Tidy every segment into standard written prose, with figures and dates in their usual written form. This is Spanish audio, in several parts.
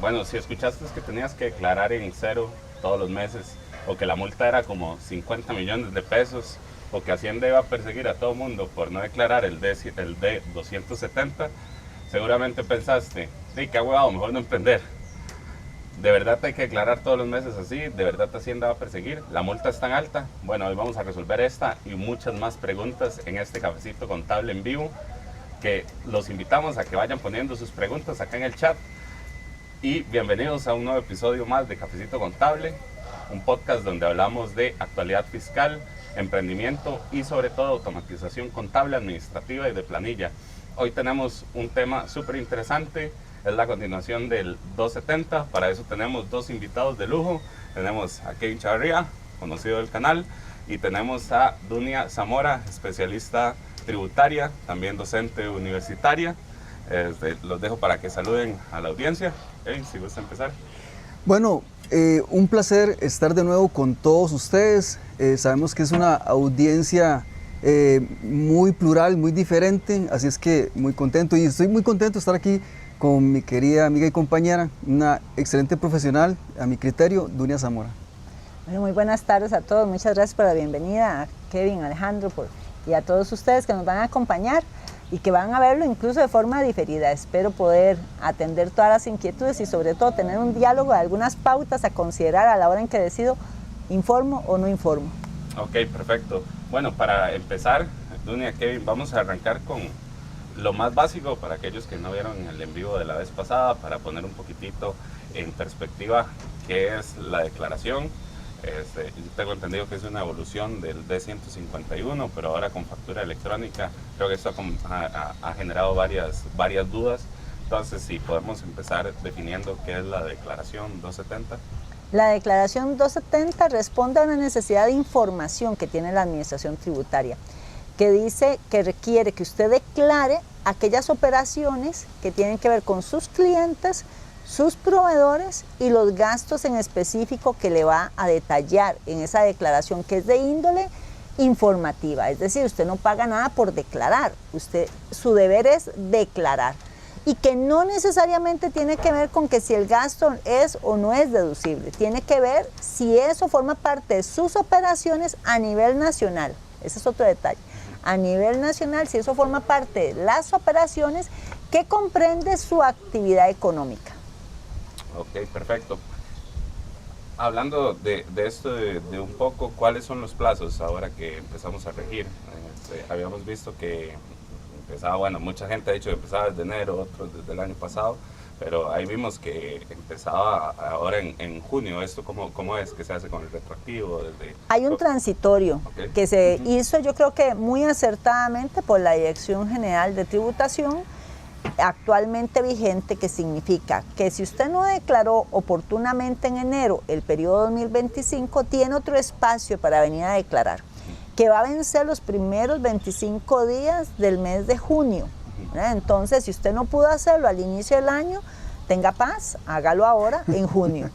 Bueno, si escuchaste es que tenías que declarar en cero todos los meses, o que la multa era como 50 millones de pesos, o que Hacienda iba a perseguir a todo mundo por no declarar el D270, seguramente pensaste, sí, qué huevado, mejor no emprender. ¿De verdad hay que declarar todos los meses así? ¿De verdad Hacienda va a perseguir? ¿La multa es tan alta? Bueno, hoy vamos a resolver esta y muchas más preguntas en este Cafecito Contable en vivo, que los invitamos a que vayan poniendo sus preguntas acá en el chat. Y bienvenidos a un nuevo episodio más de Cafecito Contable, un podcast donde hablamos de actualidad fiscal, emprendimiento y sobre todo automatización contable, administrativa y de planilla. Hoy tenemos un tema súper interesante, es la continuación del 270, para eso tenemos dos invitados de lujo. Tenemos a Kevin Chavarría, conocido del canal, y tenemos a Dunia Zamora, especialista tributaria, también docente universitaria. Los dejo para que saluden a la audiencia. Kevin, si gusta empezar. Bueno, un placer estar de nuevo con todos ustedes. Sabemos que es una audiencia muy plural, muy diferente, así es que muy contento, y estoy muy contento de estar aquí con mi querida amiga y compañera, una excelente profesional, a mi criterio, Dunia Zamora. Bueno, muy buenas tardes a todos, muchas gracias por la bienvenida a Kevin, Alejandro y a todos ustedes que nos van a acompañar y que van a verlo incluso de forma diferida. Espero poder atender todas las inquietudes y sobre todo tener un diálogo de algunas pautas a considerar a la hora en que decido informo o no informo. Ok, perfecto. Bueno, para empezar, Dunia, Kevin, vamos a arrancar con lo más básico para aquellos que no vieron el en vivo de la vez pasada, para poner un poquitito en perspectiva qué es la declaración. Yo tengo entendido que es una evolución del D151, pero ahora con factura electrónica. Creo que esto ha generado varias dudas. Entonces, si podemos empezar definiendo qué es la declaración 270. La declaración 270 responde a una necesidad de información que tiene la administración tributaria, que dice que requiere que usted declare aquellas operaciones que tienen que ver con sus clientes, sus proveedores y los gastos en específico que le va a detallar en esa declaración, que es de índole informativa. Es decir, usted no paga nada por declarar, su deber es declarar, y que no necesariamente tiene que ver con que si el gasto es o no es deducible, tiene que ver si eso forma parte de sus operaciones a nivel nacional. Ese es otro detalle. A nivel nacional, si eso forma parte de las operaciones que comprende su actividad económica. Ok, perfecto. Hablando de esto de un poco, ¿cuáles son los plazos ahora que empezamos a regir? Habíamos visto que empezaba, bueno, mucha gente ha dicho que empezaba desde enero, otros desde el año pasado, pero ahí vimos que empezaba ahora en junio. ¿Esto cómo es que se hace con el retroactivo? Hay un transitorio que se hizo, yo creo que muy acertadamente, por la Dirección General de Tributación, actualmente vigente, que significa que si usted no declaró oportunamente en enero el periodo 2025, tiene otro espacio para venir a declarar, que va a vencer los primeros 25 días del mes de junio. Entonces, si usted no pudo hacerlo al inicio del año, tenga paz, hágalo ahora en junio.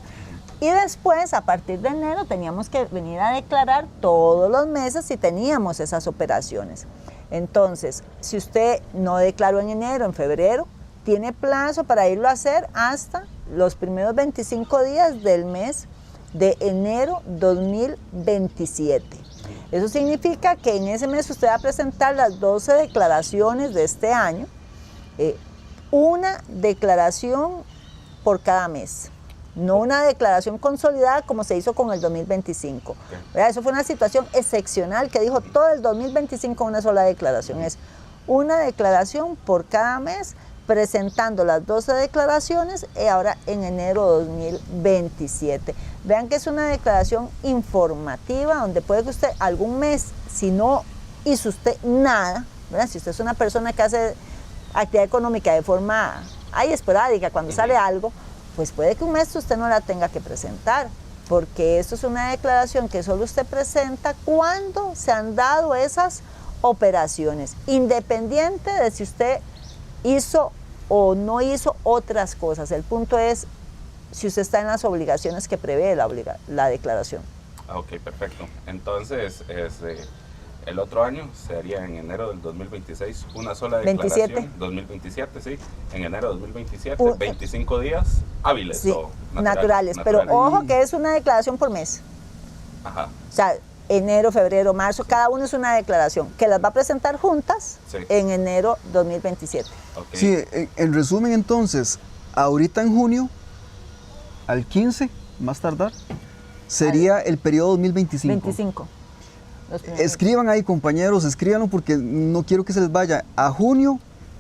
Y después, a partir de enero, teníamos que venir a declarar todos los meses si teníamos esas operaciones. Entonces, si usted no declaró en enero, en febrero, tiene plazo para irlo a hacer hasta los primeros 25 días del mes de enero 2027. Eso significa que en ese mes usted va a presentar las 12 declaraciones de este año, una declaración por cada mes, no una declaración consolidada como se hizo con el 2025. Eso fue una situación excepcional que dijo todo el 2025 una sola declaración. Es una declaración por cada mes, presentando las 12 declaraciones ahora en enero 2027. Vean que es una declaración informativa donde puede que usted algún mes, si no hizo usted nada, ¿verdad? Si usted es una persona que hace actividad económica de forma esporádica, cuando sale algo, pues puede que un mes usted no la tenga que presentar, porque esto es una declaración que solo usted presenta cuando se han dado esas operaciones, independiente de si usted hizo o no hizo otras cosas. El punto es si usted está en las obligaciones que prevé la declaración. Ok, perfecto. Entonces, el otro año sería en enero del 2026 una sola declaración. 27. 2027, sí, en enero del 2027, 25 días hábiles Sí, o naturales. Pero ojo que es una declaración por mes. Ajá. O sea, enero, febrero, marzo, cada uno es una declaración que las va a presentar juntas Sí. en enero 2027. Ok. Sí, en resumen entonces, ahorita en junio, al 15, más tardar, sería el periodo 2025. 25. Los primeros. Escriban ahí, compañeros, escríbanlo porque no quiero que se les vaya a junio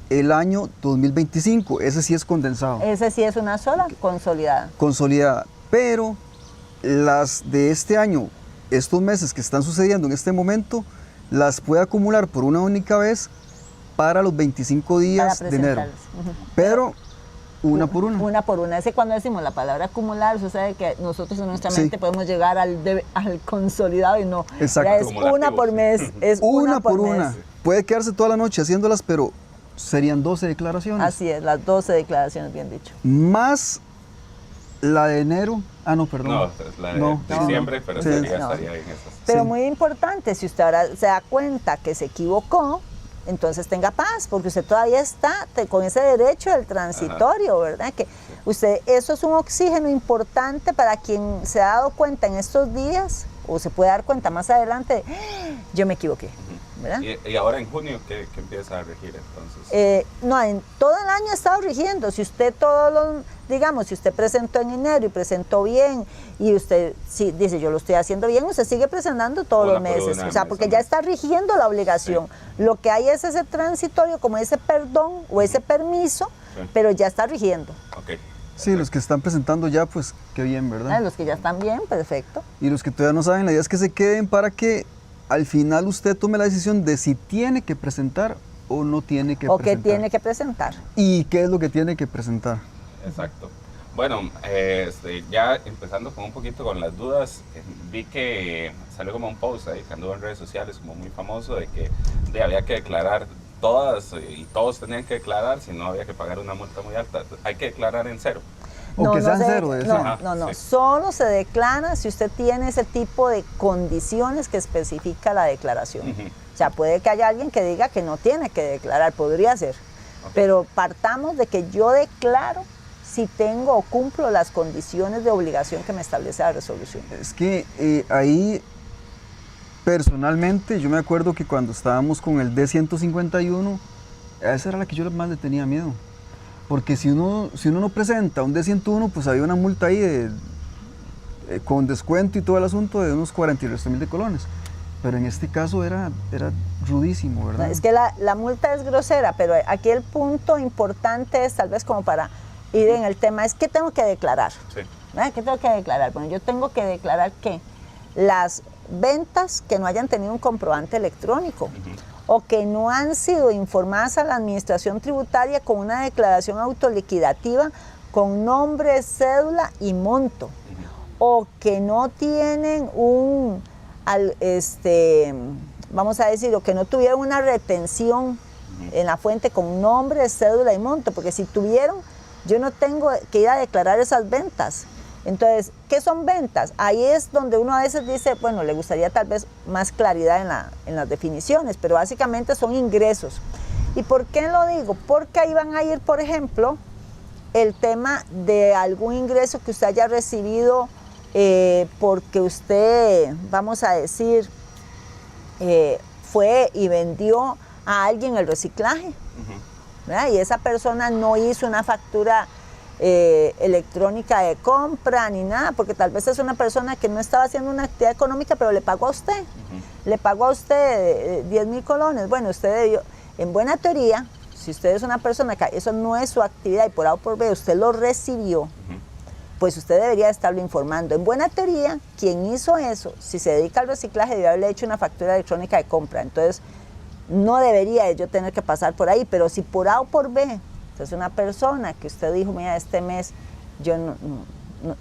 el año 2025. Ese sí es condensado, Ese sí es una sola consolidada. consolidada. Pero las de este año, estos meses que están sucediendo en este momento, las puede acumular por una única vez para los 25 días Para de enero. presentarlas. Ujú. Pero una por una. Una por una. Ese cuando decimos la palabra acumular, usted sabe que nosotros en nuestra Sí. mente podemos llegar al consolidado y no. Exacto. Ya es Acumulativo, una por sí. mes. Es Una por mes. una. Puede quedarse toda la noche haciéndolas, pero serían 12 declaraciones. Así es, las 12 declaraciones, bien dicho. Más la de enero. Ah, no, perdón. No, es la de No. diciembre, pero Sí. estaría No. en esas. Pero Sí. muy importante, si usted ahora se da cuenta que se equivocó, entonces tenga paz, porque usted todavía está con ese derecho del transitorio, ¿verdad? Que usted, eso es un oxígeno importante para quien se ha dado cuenta en estos días, o se puede dar cuenta más adelante, yo me equivoqué, ¿verdad? Y ahora en junio, ¿qué empieza a regir entonces? No, en todo el año ha estado rigiendo. Si usted digamos, si usted presentó en enero y presentó bien, y usted dice, yo lo estoy haciendo bien, usted sigue presentando todos Una los por meses. una, O sea, mes porque a ya mes. está rigiendo la obligación. Lo que hay es ese transitorio, como ese perdón o ese permiso, Sí. pero ya está rigiendo. Ok. Sí, los que están presentando ya, pues qué bien, ¿verdad? Los que ya están bien, perfecto. Y los que todavía no saben, la idea es que se queden para que al final usted tome la decisión de si tiene que presentar o no tiene que O que presentar. tiene que presentar. Y qué es lo que tiene que presentar. Exacto. Bueno, ya empezando con un poquito con las dudas, vi que salió como un post ahí que anduvo en redes sociales como muy famoso de que había que declarar todas y todos tenían que declarar, si no había que pagar una multa muy alta. Hay que declarar en cero. O que sean se- cero, de decía. no, Sí. solo se declara si usted tiene ese tipo de condiciones que especifica la declaración. Ujú. O sea, puede que haya alguien que diga que no tiene que declarar, podría ser. Ok. Pero partamos de que yo declaro si tengo o cumplo las condiciones de obligación que me establece la resolución. Es que ahí, personalmente, yo me acuerdo que cuando estábamos con el D151, a esa era la que yo más le tenía miedo. Porque si uno no presenta un D101, pues había una multa ahí con descuento y todo el asunto de unos 40.000 de colones. Pero en este caso era rudísimo, ¿verdad? Es que la multa es grosera, pero aquí el punto importante es, tal vez como para ir en el tema, es que tengo que declarar. Sí. ¿Verdad? ¿Qué tengo que declarar? Bueno, yo tengo que declarar que las ventas que no hayan tenido un comprobante electrónico o que no han sido informadas a la administración tributaria con una declaración autoliquidativa con nombre, cédula y monto, o que no tienen vamos a decir, o que no tuvieron una retención en la fuente con nombre, cédula y monto, porque si tuvieron, yo no tengo que ir a declarar esas ventas. Entonces, ¿qué son ventas? Ahí es donde uno a veces dice, bueno, le gustaría tal vez más claridad en las definiciones, pero básicamente son ingresos. ¿Y por qué lo digo? Porque ahí van a ir, por ejemplo, el tema de algún ingreso que usted haya recibido porque usted, vamos a decir, fue y vendió a alguien el reciclaje, ¿verdad? Y esa persona no hizo una factura electrónica de compra ni nada, porque tal vez es una persona que no estaba haciendo una actividad económica, pero le pagó a usted. Le pagó a usted 10.000 colones. Bueno, usted debió, en buena teoría, si usted es una persona que eso no es su actividad y por A o por B usted lo recibió, pues usted debería estarlo informando. En buena teoría, quien hizo eso, si se dedica al reciclaje, debe haberle hecho una factura electrónica de compra. Entonces, no debería yo tener que pasar por ahí, pero si por A o por B, es una persona que usted dijo, mira, este mes yo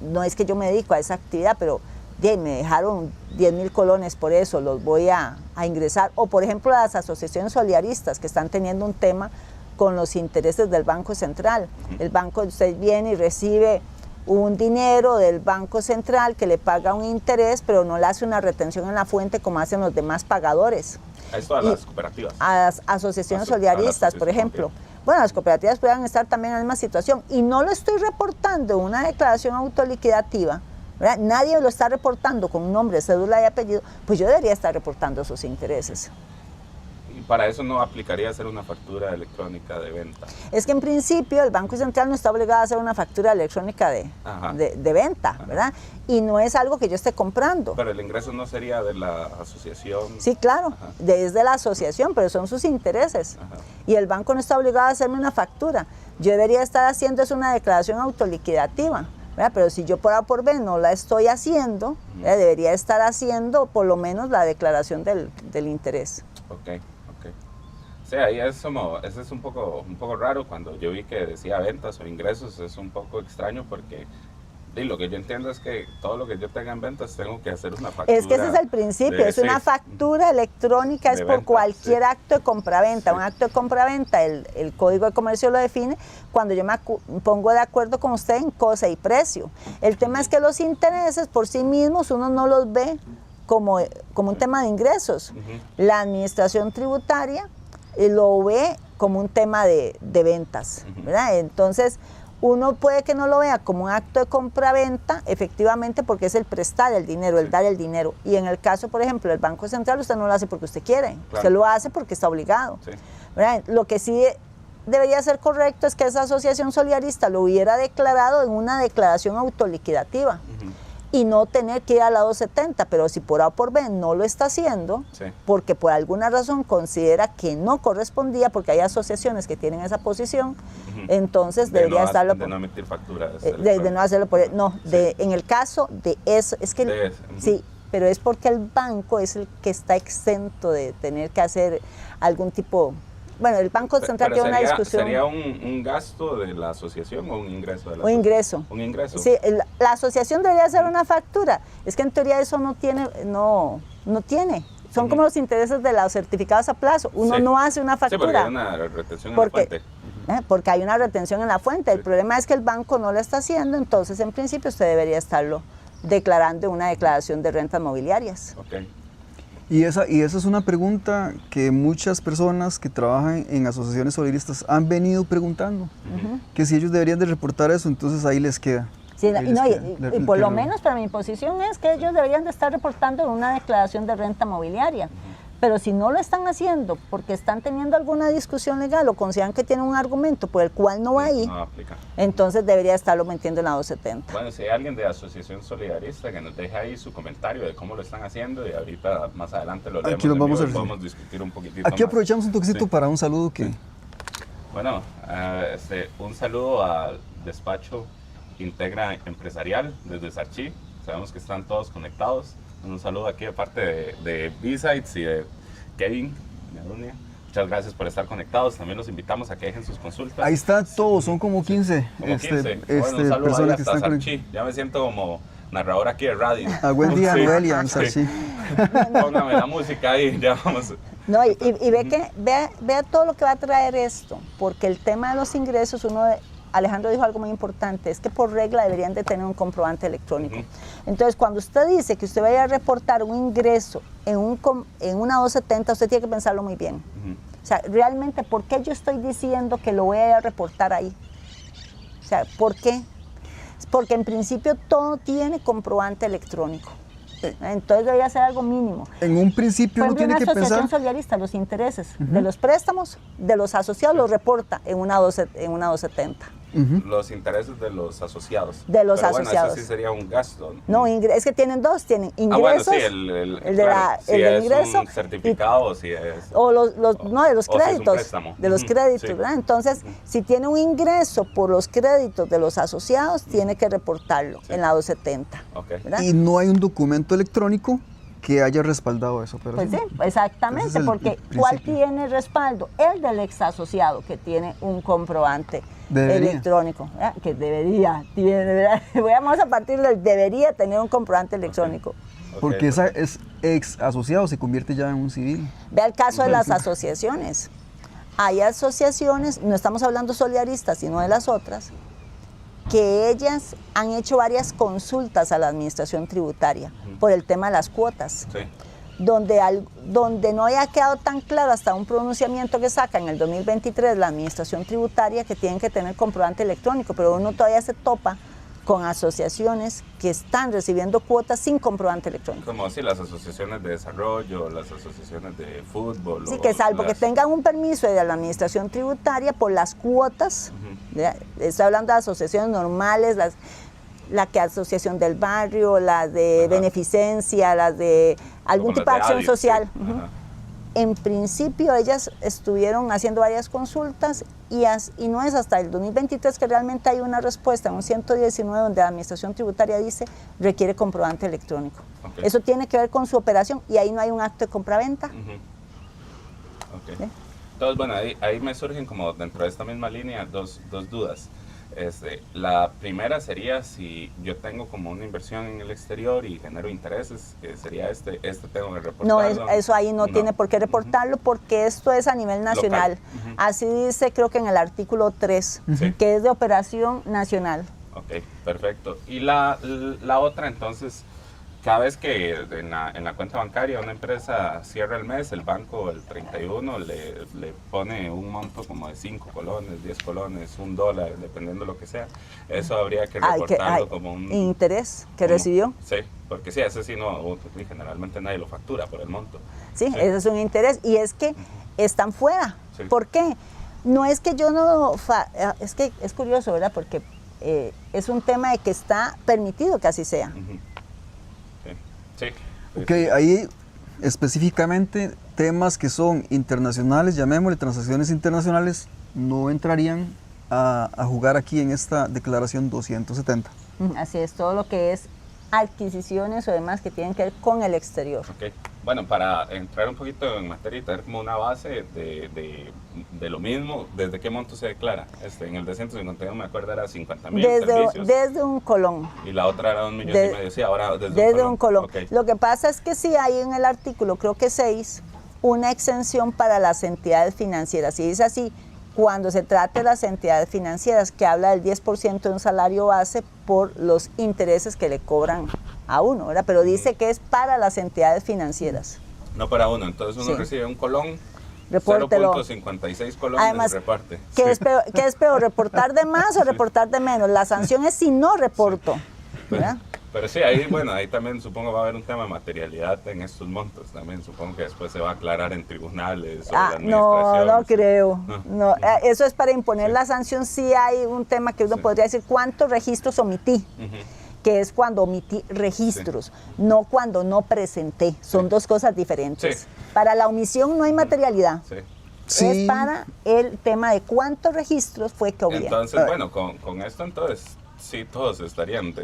no es que yo me dedico a esa actividad, pero me dejaron 10.000 colones por eso, los voy a ingresar. O por ejemplo las asociaciones solidaristas que están teniendo un tema con los intereses del Banco Central. El banco, usted viene y recibe un dinero del Banco Central que le paga un interés, pero no le hace una retención en la fuente como hacen los demás pagadores. Esto a las cooperativas. A las asociaciones solidaristas, por ejemplo. Bueno, las cooperativas puedan estar también en la misma situación. Y no lo estoy reportando en una declaración autoliquidativa, ¿verdad? Nadie lo está reportando con nombre, cédula y apellido, pues yo debería estar reportando sus intereses. Y para eso no aplicaría hacer una factura electrónica de venta. Es que en principio el Banco Central no está obligado a hacer una factura electrónica de venta, Ajá. ¿verdad? Y no es algo que yo esté comprando. Pero el ingreso no sería de la asociación. Sí, claro, Ajá. desde la asociación, pero son sus intereses. Ajá. Y el banco no está obligado a hacerme una factura. Yo debería estar haciendo es una declaración autoliquidativa, ¿verdad? Pero si yo por A o por B no la estoy haciendo, ¿verdad? Debería estar haciendo por lo menos la declaración del interés. Ok. Sí, ahí eso es un poco raro. Cuando yo vi que decía ventas o ingresos, es un poco extraño porque lo que yo entiendo es que todo lo que yo tenga en ventas tengo que hacer una factura. Es que ese es el principio, es una factura electrónica, es por venta, cualquier sí. acto de compraventa. Sí. Un acto de compraventa, el Código de Comercio lo define cuando yo me pongo de acuerdo con usted en cosa y precio. El tema es que los intereses por sí mismos uno no los ve como un tema de ingresos. La administración tributaria lo ve como un tema de ventas, ¿verdad? Entonces, uno puede que no lo vea como un acto de compra-venta, efectivamente, porque es el prestar el dinero, el dar el dinero. Y en el caso, por ejemplo, del Banco Central, usted no lo hace porque usted quiere, claro. Usted lo hace porque está obligado. Sí. ¿Verdad? Lo que sí debería ser correcto es que esa asociación solidarista lo hubiera declarado en una declaración autoliquidativa. Y no tener que ir a la 270, pero si por A o por B no lo está haciendo, sí. Porque por alguna razón considera que no correspondía, porque hay asociaciones que tienen esa posición, entonces debería estarlo... De no emitir facturas. De no hacerlo por... No, sí. En el caso de eso, es que... Sí, pero es porque el banco es el que está exento de tener que hacer algún tipo... Bueno, el Banco Central tiene una discusión. ¿Sería un gasto de la asociación o un ingreso de la asociación? Un ingreso. Un ingreso. Sí, la asociación debería hacer una factura. Es que en teoría eso no tiene. Son como los intereses de los certificados a plazo. Uno no hace una factura. Sí, porque hay una retención en la fuente. Porque hay una retención en la fuente. El problema es que el banco no lo está haciendo, entonces en principio usted debería estarlo declarando en una declaración de rentas mobiliarias. Okay. Y esa es una pregunta que muchas personas que trabajan en asociaciones solidaristas han venido preguntando, que si ellos deberían de reportar eso, entonces ahí les queda. Sí, y por lo menos para mi posición es que ellos deberían de estar reportando en una declaración de renta mobiliaria. Pero si no lo están haciendo porque están teniendo alguna discusión legal o consideran que tienen un argumento por el cual no va ahí, entonces debería estarlo metiendo en la 270. Bueno, si hay alguien de Asociación Solidarista que nos deje ahí su comentario de cómo lo están haciendo y ahorita más adelante lo leemos. Aquí lo vamos a podemos discutir un poquitito Aquí más. Aprovechamos un toquecito para un saludo que... Sí. Bueno, un saludo al despacho Integra Empresarial desde Sarchí. Sabemos que están todos conectados. Un saludo aquí de parte de B-Sides y de Kevin. Muchas gracias por estar conectados. También los invitamos a que dejen sus consultas. Ahí están todos, son como 15, bueno, un saludo personas que están Sarchí. Ya me siento como narrador aquí de radio. Buen día, Noelia, en Sarchí. Póngame la música ahí, ya vamos. No, y vea todo lo que va a traer esto, porque el tema de los ingresos, Alejandro dijo algo muy importante, es que por regla deberían de tener un comprobante electrónico. Entonces, cuando usted dice que usted vaya a reportar un ingreso en una 270, usted tiene que pensarlo muy bien. O sea, realmente, ¿por qué yo estoy diciendo que lo voy a reportar ahí? O sea, ¿por qué? Porque en principio todo tiene comprobante electrónico. Entonces debería ser algo mínimo. En un principio uno tiene que pensar... Por ejemplo, una asociación solidarista, los intereses de los préstamos, de los asociados, los reporta en una 270. Los intereses de los asociados. De los asociados. Bueno, eso sí sería un gasto. No, es que tienen dos, tienen ingresos. Bueno, sí, el del ingreso. Un certificado o si es... O de los créditos. Si es de los créditos, ¿verdad? Entonces, si tiene un ingreso por los créditos de los asociados, tiene que reportarlo en la 270. ¿Verdad? Y no hay un documento electrónico que haya respaldado eso. Pero pues sí, exactamente, porque ¿cuál tiene respaldo? El del ex asociado, que tiene un comprobante electrónico, que vamos a partir del debería tener un comprobante electrónico. Porque esa es ex asociado, se convierte ya en un civil. Vea el caso de las asociaciones. Hay asociaciones, no estamos hablando solidaristas, sino de las otras, que ellas han hecho varias consultas a la administración tributaria por el tema de las cuotas. Sí. Donde no haya quedado tan claro hasta un pronunciamiento que saca en el 2023 la administración tributaria que tienen que tener comprobante electrónico, pero uno todavía se topa con asociaciones que están recibiendo cuotas sin comprobante electrónico. Como si las asociaciones de desarrollo, las asociaciones de fútbol. Sí, que salvo que tengan un permiso de la administración tributaria por las cuotas, estoy hablando de asociaciones normales, la que asociación del barrio, las de beneficencia, las de algún como tipo de acción social. Sí. En principio ellas estuvieron haciendo varias consultas y no es hasta el 2023 que realmente hay una respuesta, en un 119 donde la administración tributaria dice requiere comprobante electrónico. Okay. Eso tiene que ver con su operación y ahí no hay un acto de compraventa. Okay. ¿Sí? Entonces, bueno, ahí me surgen como dentro de esta misma línea dos dudas. La primera sería si yo tengo como una inversión en el exterior y genero intereses, que sería tengo que reportarlo. No, eso ahí no tiene por qué reportarlo porque esto es a nivel nacional. Así dice, creo que en el artículo 3, que es de operación nacional. Ok, perfecto. Y la otra, entonces, cada vez que en la cuenta bancaria una empresa cierra el mes, el banco el 31 le pone un monto como de 5 colones, 10 colones, $1, dependiendo de lo que sea. Eso habría que reportarlo como un interés que recibió. Sí, porque sí, ese sí no, generalmente nadie lo factura por el monto. Sí, ese es un interés y es que están fuera. Sí. ¿Por qué? No es que yo no, es que es curioso, ¿verdad? Porque es un tema de que está permitido que así sea. Sí. Ok, ahí específicamente temas que son internacionales, llamémosle transacciones internacionales, no entrarían a jugar aquí en esta declaración 270. Así es, todo lo que es adquisiciones o demás que tienen que ver con el exterior. Okay. Bueno, para entrar un poquito en materia y tener como una base de lo mismo, ¿desde qué monto se declara? En el de 151 me acuerdo era 50,000 servicios. Desde un colón. Y la otra era 1,5 millones, sí, ahora desde un colón. Okay. Lo que pasa es que sí hay en el artículo, creo que 6, una exención para las entidades financieras. Y dice así, cuando se trate de las entidades financieras, que habla del 10% de un salario base por los intereses que le cobran a uno, ¿verdad? Pero dice que es para las entidades financieras. No para uno, entonces uno recibe un colón, repórtelo. 0.56 colones. Además, y reparte. ¿Qué es peor, reportar de más o reportar de menos? La sanción es si no reporto, ¿verdad? Pero sí, ahí también supongo va a haber un tema de materialidad en estos montos. También supongo que después se va a aclarar en tribunales o en la administración. No creo. No, eso es para imponer la sanción. Sí hay un tema que uno podría decir, ¿cuántos registros omití? Que es cuando omití registros, no cuando no presenté. Son dos cosas diferentes. Para la omisión no hay materialidad. Es para el tema de cuántos registros fue que obvié. Entonces, bueno, con esto entonces sí todos estarían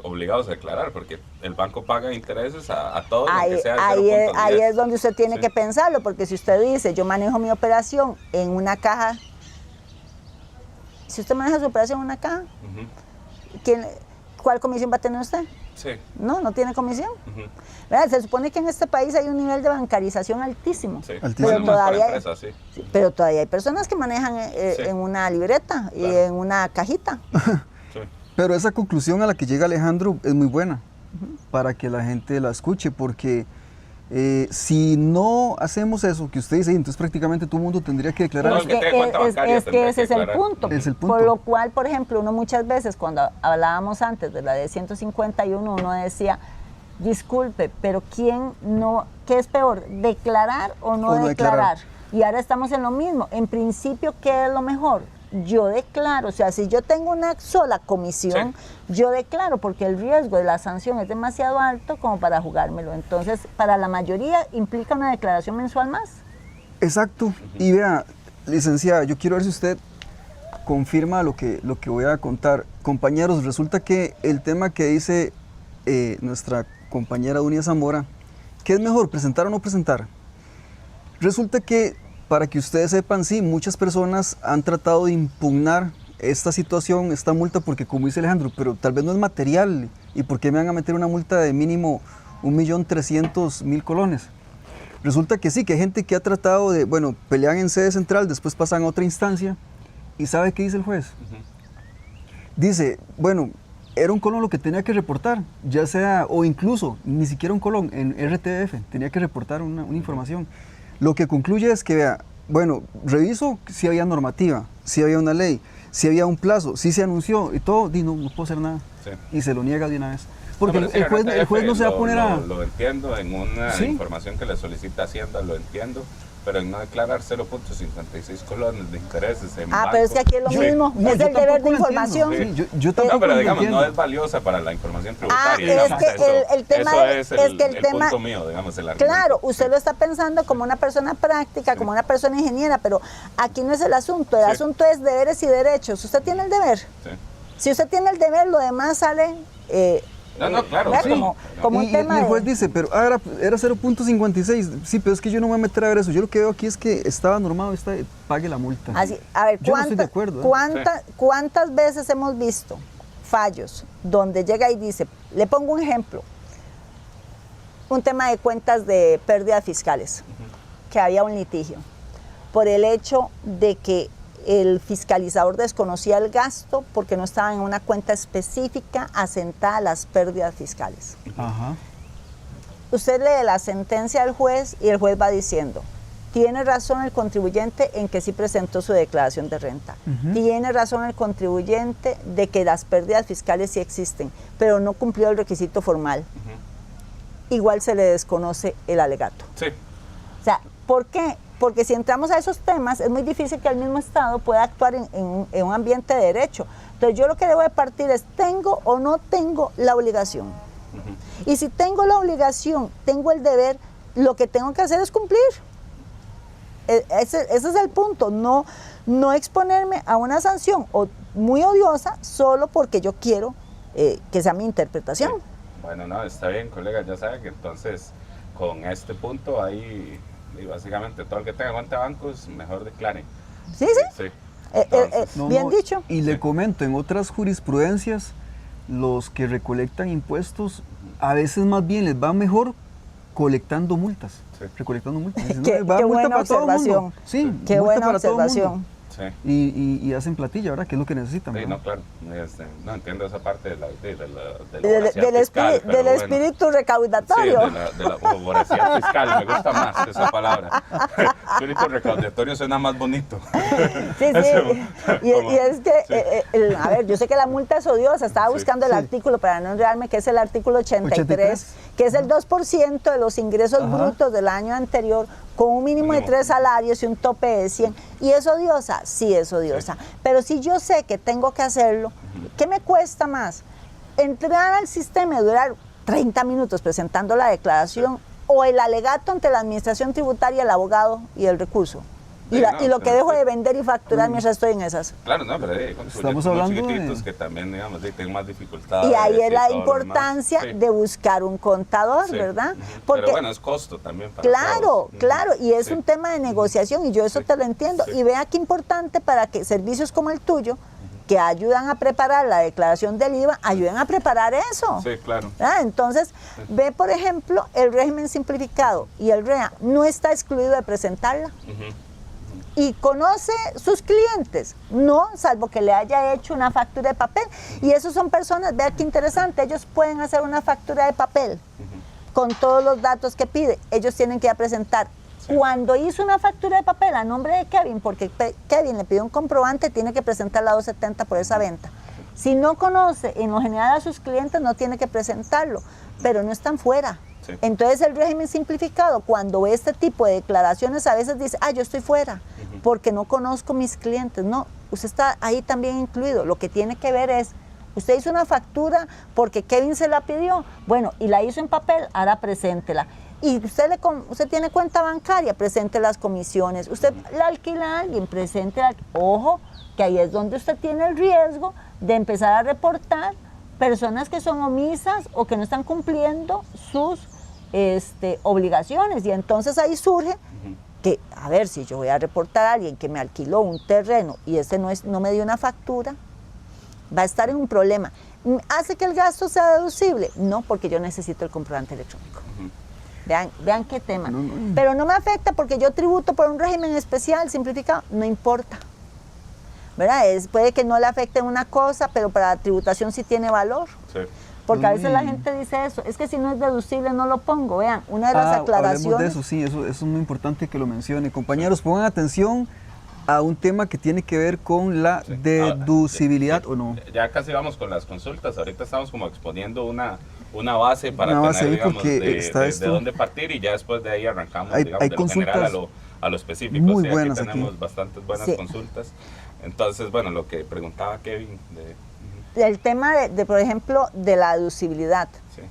obligados a declarar porque el banco paga intereses a todo lo que sea 0.10. Ahí es donde usted tiene que pensarlo, porque si usted dice, yo manejo mi operación en una caja, si usted maneja su operación en una caja, ¿cuál comisión va a tener usted? Sí. No tiene comisión. Se supone que en este país hay un nivel de bancarización altísimo. Sí. Pero todavía hay personas que manejan en una libreta y en una cajita. Pero esa conclusión a la que llega Alejandro es muy buena para que la gente la escuche, porque si no hacemos eso que usted dice, entonces prácticamente todo el mundo tendría que declarar. Es que ese es el punto. Por lo cual, por ejemplo, uno muchas veces cuando hablábamos antes de la de 151, uno decía, disculpe, pero ¿qué es peor? ¿Declarar o no declarar? Y ahora estamos en lo mismo. En principio, ¿qué es lo mejor? Yo declaro, o sea, si yo tengo una sola comisión, yo declaro porque el riesgo de la sanción es demasiado alto como para jugármelo. Entonces, para la mayoría implica una declaración mensual más. Exacto. Y vea, licenciada, yo quiero ver si usted confirma lo que voy a contar. Compañeros, resulta que el tema que dice nuestra compañera Dunia Zamora, ¿qué es mejor, presentar o no presentar? Resulta que, para que ustedes sepan, sí, muchas personas han tratado de impugnar esta situación, esta multa, porque como dice Alejandro, pero tal vez no es material, ¿y por qué me van a meter una multa de mínimo 1.300.000 colones? Resulta que sí, que hay gente que ha tratado de, pelean en sede central, después pasan a otra instancia, ¿y sabe qué dice el juez? dice, bueno, era un colón lo que tenía que reportar, ya sea, o incluso, ni siquiera un colón, en RTF, tenía que reportar una información. Lo que concluye es que, vea, bueno, reviso si había normativa, si había una ley, si había un plazo, si se anunció y todo, no puedo hacer nada. Sí. Y se lo niega de una vez. Porque no, el juez no se va a poner a... Lo entiendo, en una información que le solicita Hacienda, lo entiendo, pero en no declarar 0.56 colones de intereses en banco. Pero es que aquí es lo mismo, es el deber de información. Sí, yo tampoco pero digamos, entiendo. no es valiosa para la información tributaria. Es que el tema es el punto mío, digamos, el argumento. Claro, usted lo está pensando como una persona práctica, como una persona ingeniera, pero aquí no es el asunto. El asunto es deberes y derechos. Usted tiene el deber. Si usted tiene el deber, lo demás sale... claro. Como un tema el juez dice, pero era 0.56. Sí, pero es que yo no me voy a meter a ver eso. Yo lo que veo aquí es que estaba normado, pague la multa. Así, a ver, yo no estoy de acuerdo. ¿Cuántas veces hemos visto fallos donde llega y dice, le pongo un ejemplo, un tema de cuentas de pérdidas fiscales, que había un litigio, por el hecho de que el fiscalizador desconocía el gasto porque no estaba en una cuenta específica asentada a las pérdidas fiscales. Ajá. Usted lee la sentencia del juez y el juez va diciendo, tiene razón el contribuyente en que sí presentó su declaración de renta. Tiene razón el contribuyente de que las pérdidas fiscales sí existen, pero no cumplió el requisito formal. Igual se le desconoce el alegato. Sí. O sea, ¿por qué? Porque si entramos a esos temas, es muy difícil que el mismo Estado pueda actuar en un ambiente de derecho. Entonces, yo lo que debo de partir es, ¿tengo o no tengo la obligación? Y si tengo la obligación, tengo el deber, lo que tengo que hacer es cumplir. Ese es el punto, no exponerme a una sanción muy odiosa solo porque yo quiero que sea mi interpretación. Sí. Bueno, no, está bien, colega, ya sabe que entonces con este punto ahí... Y básicamente todo el que tenga cuenta de bancos, mejor declare. Sí. Bien dicho. Y le comento, en otras jurisprudencias, los que recolectan impuestos, a veces más bien les va mejor colectando multas. Recolectando multas. Qué buena observación. Sí, qué buena observación. Sí. Y hacen platilla, ¿verdad? Que es lo que necesitan. Sí, no, claro. No entiendo esa parte del espíritu recaudatorio. Sí, de la voracidad fiscal, me gusta más esa palabra. Espíritu recaudatorio suena más bonito. Sí. Y es que, a ver, yo sé que la multa es odiosa, estaba buscando el artículo para no enredarme, que es el artículo 83, que es el 2% de los ingresos brutos del año anterior, con un mínimo de 3 salarios y un tope de 100. ¿Y es odiosa? Sí, es odiosa. Sí. Pero si yo sé que tengo que hacerlo, ¿qué me cuesta más? Entrar al sistema y durar 30 minutos presentando la declaración o el alegato ante la administración tributaria, el abogado y el recurso. Y lo que dejo de vender y facturar mientras estoy en esas. Claro, no, pero estamos hablando chiquititos que también, digamos, tienen más dificultades. Y ahí es la importancia de buscar un contador, ¿verdad? Porque, pero bueno, es costo también para todos. Claro, y es un tema de negociación y yo eso te lo entiendo. Y vea qué importante para que servicios como el tuyo, que ayudan a preparar la declaración del IVA, ayuden a preparar eso. Sí, claro. Entonces, ve, por ejemplo, el régimen simplificado y el REA no está excluido de presentarla. Y conoce sus clientes, no, salvo que le haya hecho una factura de papel. Y esos son personas, vea qué interesante, ellos pueden hacer una factura de papel con todos los datos que pide. Ellos tienen que presentar. Cuando hizo una factura de papel a nombre de Kevin, porque Kevin le pidió un comprobante, tiene que presentar la 270 por esa venta. Si no conoce en lo general a sus clientes, no tiene que presentarlo, pero no están fuera. Sí. Entonces el régimen simplificado, cuando ve este tipo de declaraciones, a veces dice, yo estoy fuera, porque no conozco mis clientes. No, usted está ahí también incluido. Lo que tiene que ver es, usted hizo una factura porque Kevin se la pidió, bueno, y la hizo en papel, ahora preséntela. Y usted tiene cuenta bancaria, presente las comisiones. Usted la alquila a alguien, presente ojo, que ahí es donde usted tiene el riesgo de empezar a reportar personas que son omisas o que no están cumpliendo sus obligaciones. Y entonces ahí surge que, a ver, si yo voy a reportar a alguien que me alquiló un terreno y no me dio una factura, va a estar en un problema. ¿Hace que el gasto sea deducible? No, porque yo necesito el comprobante electrónico. Vean qué tema. Pero no me afecta porque yo tributo por un régimen especial, simplificado, no importa. ¿verdad? Puede que no le afecte una cosa, pero para la tributación sí tiene valor. Sí. Porque a veces la gente dice eso, es que si no es deducible no lo pongo. Vean, una de las aclaraciones... Hablemos de eso, sí, eso es muy importante que lo mencione. Compañeros, pongan atención a un tema que tiene que ver con la deducibilidad o no. Ya casi vamos con las consultas, ahorita estamos como exponiendo una base para Una base tener, ahí, digamos, porque de dónde partir, y ya después de ahí arrancamos, hay digamos, de lo general a lo específico. muy sí, buenas aquí tenemos aquí. bastantes buenas consultas. Entonces, bueno, lo que preguntaba Kevin El tema por ejemplo, de la deducibilidad. Sí.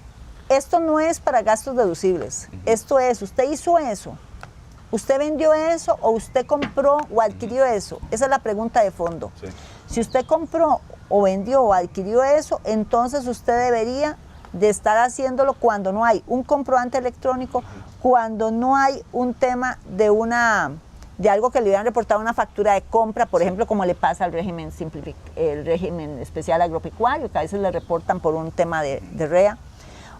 Esto no es para gastos deducibles. Esto es, usted hizo eso, usted vendió eso o usted compró o adquirió eso. Esa es la pregunta de fondo. Sí. Si usted compró o vendió o adquirió eso, entonces usted debería de estar haciéndolo cuando no hay un comprobante electrónico, cuando no hay un tema de algo que le hubieran reportado una factura de compra, por ejemplo, como le pasa al régimen especial agropecuario, que a veces le reportan por un tema de REA,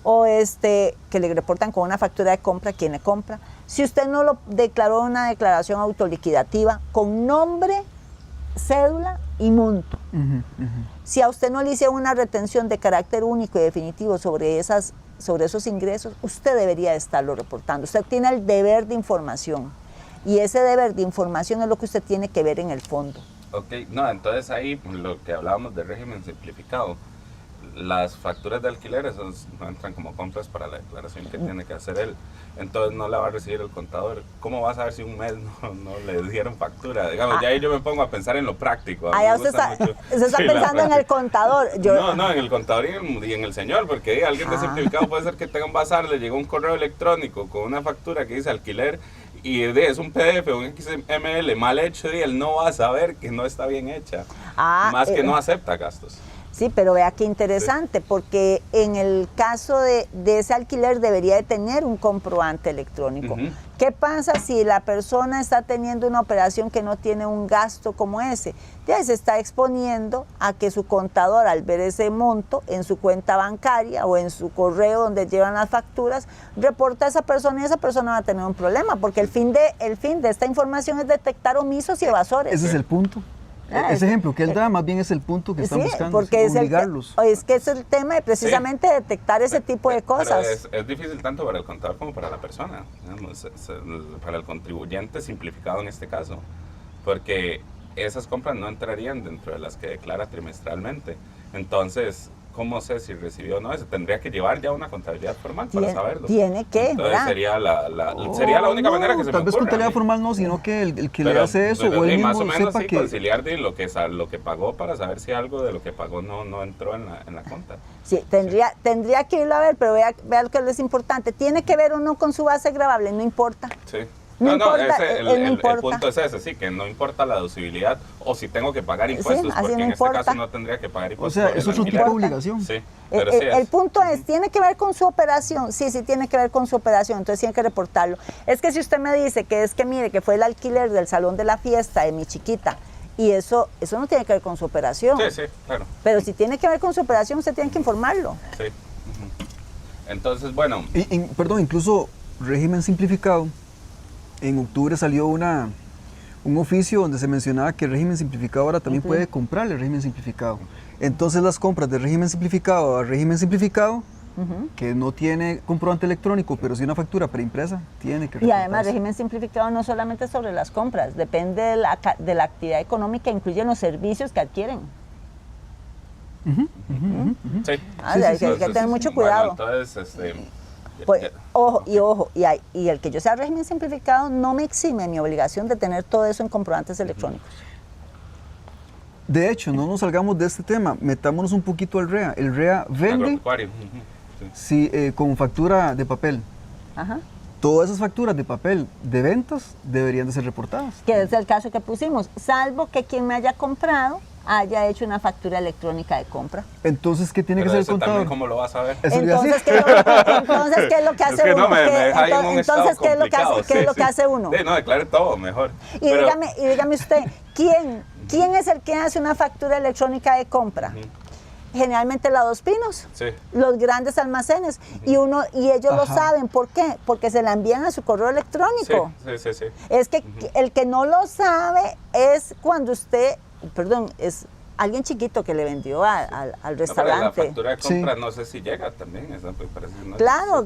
o que le reportan con una factura de compra quien le compra. Si usted no lo declaró en una declaración autoliquidativa con nombre, cédula y monto. Si a usted no le hicieron una retención de carácter único y definitivo sobre esos ingresos, usted debería estarlo reportando. Usted tiene el deber de información. Y ese deber de información es lo que usted tiene que ver en el fondo. Ok, no, entonces ahí lo que hablábamos de régimen simplificado, las facturas de alquiler, esos no entran como compras para la declaración que tiene que hacer él, entonces no la va a recibir el contador. ¿Cómo va a saber si un mes no le dieron factura? Digamos, ya ahí yo me pongo a pensar en lo práctico. Allá usted está pensando en el contador. No, en el contador y en el señor, porque alguien de simplificado puede ser que tenga un bazar, le llegó un correo electrónico con una factura que dice alquiler, y es un PDF o un XML mal hecho, y él no va a saber que no está bien hecha, más que no acepta gastos. Sí, pero vea qué interesante, porque en el caso de ese alquiler debería de tener un comprobante electrónico. ¿Qué pasa si la persona está teniendo una operación que no tiene un gasto como ese? Ya se está exponiendo a que su contador, al ver ese monto en su cuenta bancaria o en su correo donde llevan las facturas, reporta a esa persona, y esa persona va a tener un problema, porque el fin de esta información es detectar omisos y evasores. Ese es el punto. Ese ejemplo que él da más bien es el punto que están buscando, porque obligarlos. Es que es el tema de precisamente detectar ese tipo de cosas. Pero es difícil tanto para el contador como para la persona, digamos, para el contribuyente simplificado en este caso, porque esas compras no entrarían dentro de las que declara trimestralmente. Entonces, ¿cómo sé si recibió o no? Se tendría que llevar ya una contabilidad formal para saberlo. Tiene que, entonces ¿verdad? sería la única manera que se me ocurre. Tal vez contabilidad formal no, sino que el que le hace eso o él mismo más o menos sepa sí, que... conciliar de lo que pagó para saber si algo de lo que pagó no entró en la cuenta. Sí, tendría que irlo a ver, pero vea lo que es importante. ¿Tiene que ver o no con su base gravable? No importa. Sí. No importa, el punto es ese, sí, que no importa la deducibilidad o si tengo que pagar impuestos, porque en este caso no tendría que pagar impuestos. O sea, es otro tipo de obligación. Sí, pero sí el punto es, ¿tiene que ver con su operación? Sí, tiene que ver con su operación, entonces tiene que reportarlo. Es que si usted me dice mire, que fue el alquiler del salón de la fiesta de mi chiquita, y eso no tiene que ver con su operación. Sí, claro. Pero si tiene que ver con su operación, usted tiene que informarlo. Sí. Entonces, bueno. Perdón, incluso régimen simplificado. En octubre salió un oficio donde se mencionaba que el régimen simplificado ahora también puede comprar el régimen simplificado. Entonces las compras de régimen simplificado a régimen simplificado, que no tiene comprobante electrónico, pero sí una factura preimpresa, tiene que reportarse. Y además régimen simplificado no solamente sobre las compras, depende de la actividad económica, incluye los servicios que adquieren. Sí. Hay que tener mucho cuidado. Bueno, entonces, pues, ojo, y el que yo sea régimen simplificado no me exime mi obligación de tener todo eso en comprobantes electrónicos. De hecho, no nos salgamos de este tema, metámonos un poquito al REA. El REA vende con factura de papel. Todas esas facturas de papel de ventas deberían de ser reportadas. Que es el caso que pusimos, salvo que quien me haya comprado haya hecho una factura electrónica de compra. Entonces, ¿qué tiene que hacer el contador? ¿Cómo lo vas a ver? Entonces, ¿qué es lo que hace uno? Entonces, ¿qué es lo que hace uno? Sí, no, declare todo mejor. Y dígame usted, ¿quién es el que hace una factura electrónica de compra? Generalmente la Dos Pinos, los grandes almacenes, y ellos lo saben. ¿Por qué? Porque se la envían a su correo electrónico. Sí. Es que el que no lo sabe es cuando usted perdón, es alguien chiquito que le vendió al No, pero restaurante. la factura de compra Sí. no sé si llega también, eso me parece. No Claro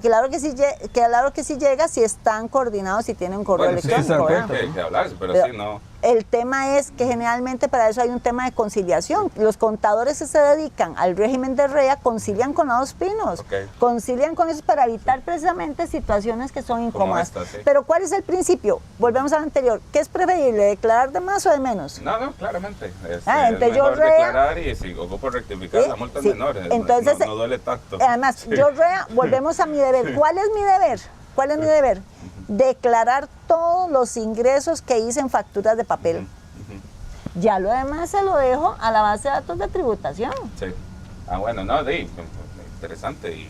que sí llega si están coordinados, si tienen un correo bueno, sí, electrónico. sí, ¿verdad? hay que hablarse, pero Pero- sí, no. El tema es que generalmente para eso hay un tema de conciliación. Los contadores que se dedican al régimen de REA concilian con la Dos Pinos, Ok. concilian con eso para evitar precisamente situaciones que son Como incómodas. esta, sí. Pero ¿cuál es el principio? Volvemos al anterior. ¿Qué es preferible, declarar de más o de menos? No, claramente. Entonces es yo mejor REA- declarar y si ocupo rectificar, Sí, la multa sí. es menor. Entonces, no duele tanto. Además, Sí. yo REA, volvemos a mi deber. ¿Cuál es mi deber? ¿Cuál es mi deber? Declarar todos los ingresos que hice en facturas de papel. Ya lo demás se lo dejo a la base de datos de tributación. Sí. Ah, bueno, no, interesante y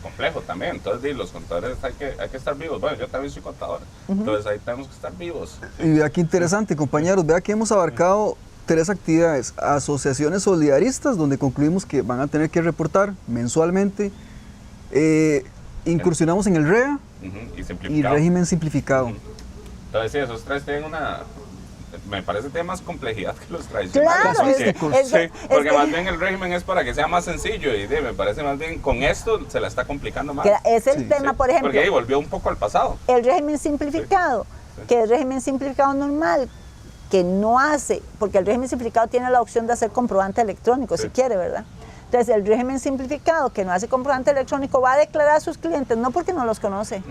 complejo también. Entonces, los contadores hay que estar vivos. Bueno, yo también soy contador. Entonces, ahí tenemos que estar vivos. Y vea qué interesante, compañeros. Vea que hemos abarcado 3 actividades. Asociaciones solidaristas, donde concluimos que van a tener que reportar mensualmente. Incursionamos en el REA Y y simplificado. régimen simplificado. Entonces, sí, esos 3 tienen una... Me parece que tiene más complejidad que los tradicionales. Claro, porque, es sí, que- porque es que- más bien el régimen es para que sea más sencillo y me parece más bien con esto se la está complicando más. Que es el Sí, tema, Sí, por ejemplo, porque ahí volvió un poco al pasado. el régimen simplificado, que el régimen simplificado normal, que no hace, porque el régimen simplificado tiene la opción de hacer comprobante electrónico, Sí. si quiere, ¿verdad? Entonces, el régimen simplificado, que no hace comprobante electrónico, va a declarar a sus clientes, no porque no los conoce,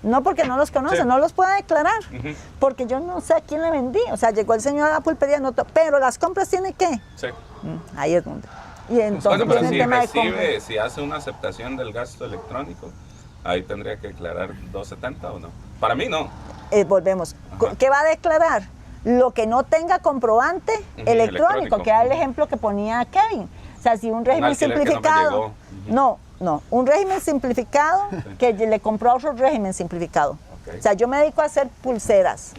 no porque no los conoce, Sí. no los puede declarar, Ujú. porque yo no sé a quién le vendí. O sea, llegó el señor a la pulpería, pero las compras tiene que. Sí. Ahí es donde. Y entonces Bueno, pero viene si el tema de compras. recibe, si hace una aceptación del gasto electrónico, ahí tendría que declarar 270 o no. Para mí no. Volvemos. Ajá. ¿Qué va a declarar? Lo que no tenga comprobante electrónico, electrónico. que era el ejemplo que ponía Kevin. O sea, si un régimen alquiler que no me simplificado. llegó. No, un régimen simplificado que le compró a otro régimen simplificado. Ok. O sea, yo me dedico a hacer pulseras.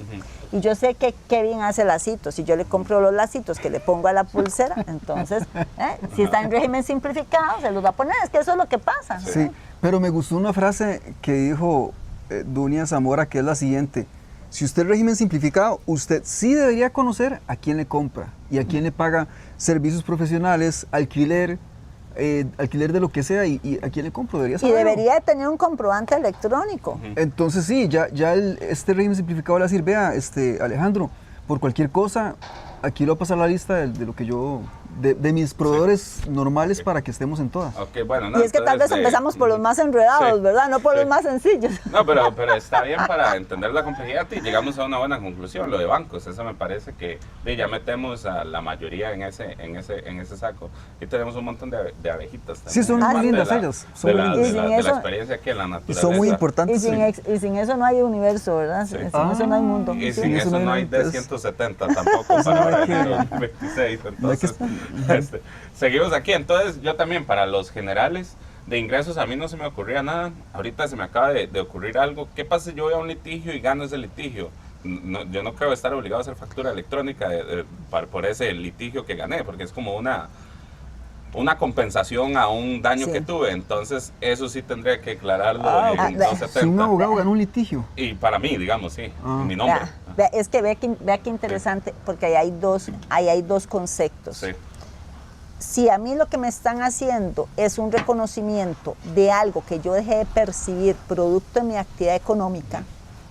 Y yo sé que Kevin hace lacitos. Si yo le compro los lacitos que le pongo a la pulsera, entonces, si está en régimen simplificado, se los va a poner. Es que eso es lo que pasa. Sí, pero me gustó una frase que dijo Dunia Zamora, que es la siguiente. Si usted es régimen simplificado, usted sí debería conocer a quién le compra y a quién le paga servicios profesionales, alquiler de lo que sea y a quién le compro, debería Y saberlo. debería de tener un comprobante electrónico. Entonces sí, este régimen simplificado le va a decir, vea, Alejandro, por cualquier cosa, aquí le voy a pasar la lista de lo que yo, de mis proveedores normales para que estemos en todas. Ok, bueno, no, Y es que tal vez entonces, empezamos por los más enredados, sí, ¿verdad? No por sí. los más sencillos. No, pero está bien para entender la complejidad y llegamos a una buena conclusión, lo de bancos. Eso me parece que ya metemos a la mayoría en ese saco. Y tenemos un montón de abejitas también. Sí, son muy Parte lindas de la- ellas, son de muy la, lindas. de la- Y sin de la eso- experiencia aquí en la Y naturaleza. son muy Y importantes. sin eso no hay universo, ¿verdad? Sí. Sin eso no hay mundo. Y Sí. sin eso eso no no hay hay entonces- D170 tampoco Eso para no hay ahora que- en el 2026. no hay que- Entonces, seguimos aquí. Entonces, yo también para los generales de ingresos, a mí no se me ocurría nada. Ahorita se me acaba de ocurrir algo. ¿Qué pasa si yo voy a un litigio y gano ese litigio? Yo no creo estar obligado a hacer factura electrónica por ese litigio que gané, porque es como una compensación a un daño Sí. que tuve. Entonces, eso sí tendría que declararlo en ve. 270. Si un abogado gana un litigio, Y para mí, digamos, sí, Ah. mi nombre. Es que vea qué interesante, porque ahí hay dos conceptos. Sí. Si a mí lo que me están haciendo es un reconocimiento de algo que yo dejé de percibir producto de mi actividad económica,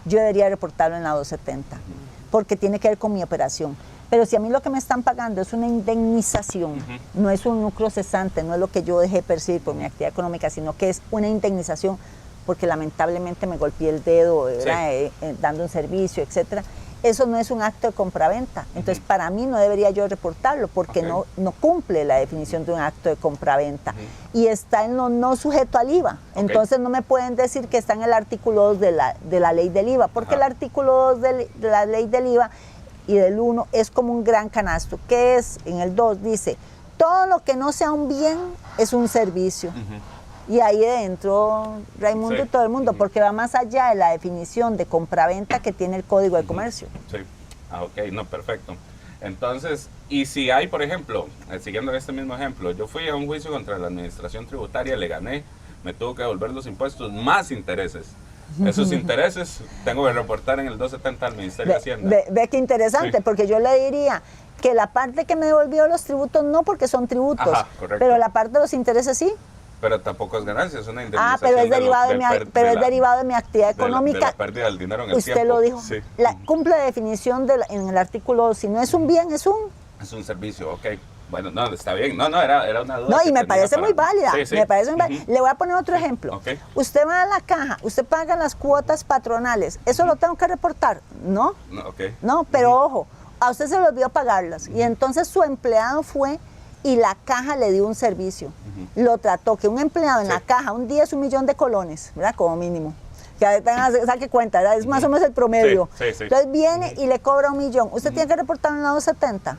yo debería reportarlo en la 270, porque tiene que ver con mi operación. Pero si a mí lo que me están pagando es una indemnización, no es un lucro cesante, no es lo que yo dejé de percibir por mi actividad económica, sino que es una indemnización porque lamentablemente me golpeé el dedo, ¿verdad? Dando un servicio, etcétera. Eso no es un acto de compraventa. Entonces, para mí no debería yo reportarlo porque Ok. no cumple la definición de un acto de compraventa. Y está en lo no sujeto al IVA. Entonces, no me pueden decir que está en el artículo 2 de la ley del IVA, porque Ajá. el artículo 2 de la ley del IVA y del 1 es como un gran canasto. Que es, en el 2 dice, todo lo que no sea un bien es un servicio. Y ahí dentro, Raimundo Sí. y todo el mundo, porque va más allá de la definición de compraventa que tiene el Código de Comercio. Sí. Ah, ok, no, perfecto. Entonces, y si hay, por ejemplo, siguiendo este mismo ejemplo, yo fui a un juicio contra la administración tributaria, le gané, me tuvo que devolver los impuestos más intereses. Esos intereses tengo que reportar en el 270 al Ministerio de Hacienda. Ve qué interesante, Sí. porque yo le diría que la parte que me devolvió los tributos no, porque son tributos, Ajá, correcto. pero la parte de los intereses sí. Pero tampoco es ganancia, es una indemnización. Pero es de derivado lo- de, del mi, per- pero de es la- derivado de mi actividad económica. De la pérdida del dinero en el Usted tiempo. lo dijo. Sí. Cumple la definición en el artículo, si no es un bien, es un... Es un servicio, ok. Bueno, no, está bien. No, era una duda. No, que y me tenía parece para- muy válida. Sí, sí. Me parece muy válida. Ujú. Le voy a poner otro ejemplo. Ok. Usted va a la caja, usted paga las cuotas patronales. ¿Eso lo tengo que reportar? No. No, ok. No, pero ojo, a usted se le olvidó pagarlas. Y entonces su empleado fue y la caja le dio un servicio. Lo trató, que un empleado en Sí. la caja, un día es 1 millón de colones, ¿verdad? Como mínimo. Que saque cuenta, ¿verdad? Es más o menos el promedio. Sí, sí. Entonces viene y le cobra 1 millón. ¿Usted tiene que reportarlo en la 270?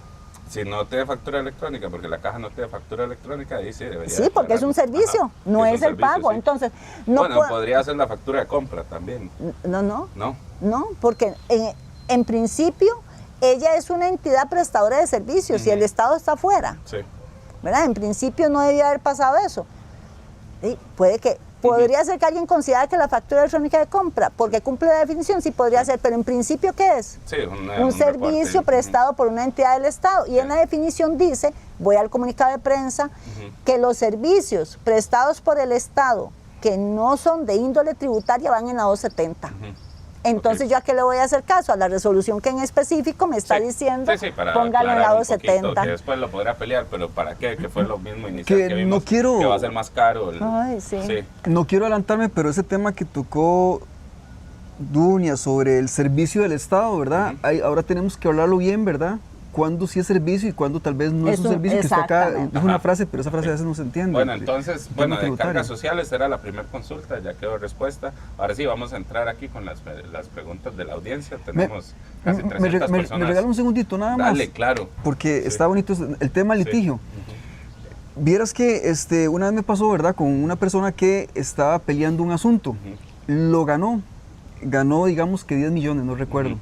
Si no tiene factura electrónica, porque la caja no tiene factura electrónica, ahí sí debería. Sí, porque es un servicio, Ajá, no un es el servicio, pago. sí. Entonces, no Bueno, puedo- podría ser la factura de compra también, no, ¿no? porque en principio ella es una entidad prestadora de servicios y el Estado está afuera, Sí. ¿verdad? En principio no debía haber pasado eso. Sí, podría ser que alguien considere que la factura electrónica de compra, porque cumple la definición, sí podría ser, pero en principio, ¿qué es? Sí, Un servicio reporte. prestado por una entidad del Estado. Y en la definición dice, voy al comunicado de prensa, que los servicios prestados por el Estado que no son de índole tributaria van en la 270. Entonces, Ok. ¿yo a qué le voy a hacer caso? A la resolución que en específico me está Sí, diciendo, sí, para póngalo en la aclarar un poquito, 270. que después lo podrá pelear, pero ¿para qué? Que fue lo mismo inicial Que que vimos, no quiero- que va a ser más caro. Ay, sí. No quiero adelantarme, pero ese tema que tocó Dunia sobre el servicio del Estado, ¿verdad? Ahora tenemos que hablarlo bien, ¿verdad? Cuándo sí es servicio y cuándo tal vez no es un servicio, que está acá. Exactamente. Es una Ajá. frase, pero esa frase a veces no se entiende. Bueno, entonces, El tema bueno, de tributario. cargas sociales era la primera consulta, ya quedó respuesta. Ahora sí, vamos a entrar aquí con las preguntas de la audiencia. Tenemos casi 300 personas. me regala un segundito nada más. Dale, claro. Porque Sí. está bonito el tema Sí. litigio. Vieras que una vez me pasó, ¿verdad? Con una persona que estaba peleando un asunto. Lo ganó. Ganó, digamos que 10 millones, no recuerdo. Ujú.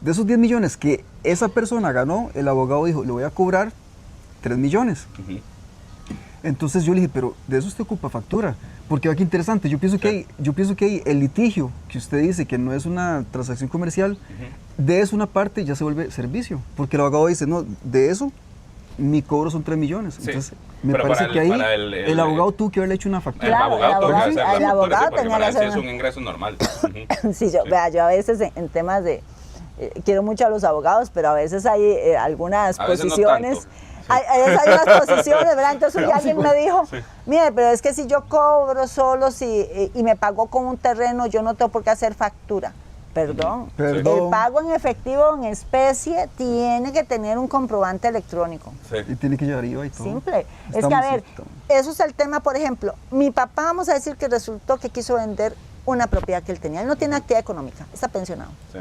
De esos 10 millones que esa persona ganó, el abogado dijo, le voy a cobrar 3 millones. Ujú. Entonces yo le dije, pero de eso usted ocupa factura. Porque aquí interesante, yo pienso que hay el litigio que usted dice que no es una transacción comercial, de eso una parte ya se vuelve servicio. Porque el abogado dice, no, de eso mi cobro son 3 millones. Sí. Entonces me Pero parece para que ahí para el abogado tuvo que haberle hecho una factura. El Claro, abogado el tuvo que abogado- hacer la el factura, abogado sí, porque tenía para que él sí hacer es un ingreso normal. Ujú. Sí, vea, yo a veces en temas de, quiero mucho a los abogados, pero a veces hay algunas A veces no posiciones, tanto. hay unas posiciones, ¿verdad? Entonces un día alguien me dijo, Sí. mire, pero es que si yo cobro solo y me pagó con un terreno, yo no tengo por qué hacer factura. Perdón. Perdón. El pago en efectivo o en especie tiene que tener un comprobante electrónico. Sí. Y tiene que llevar IVA y todo. Simple. Es que, a Estamos- ver, eso es el tema, por ejemplo, mi papá, vamos a decir que resultó que quiso vender una propiedad que él tenía. Él no tiene actividad económica, está pensionado. Sí.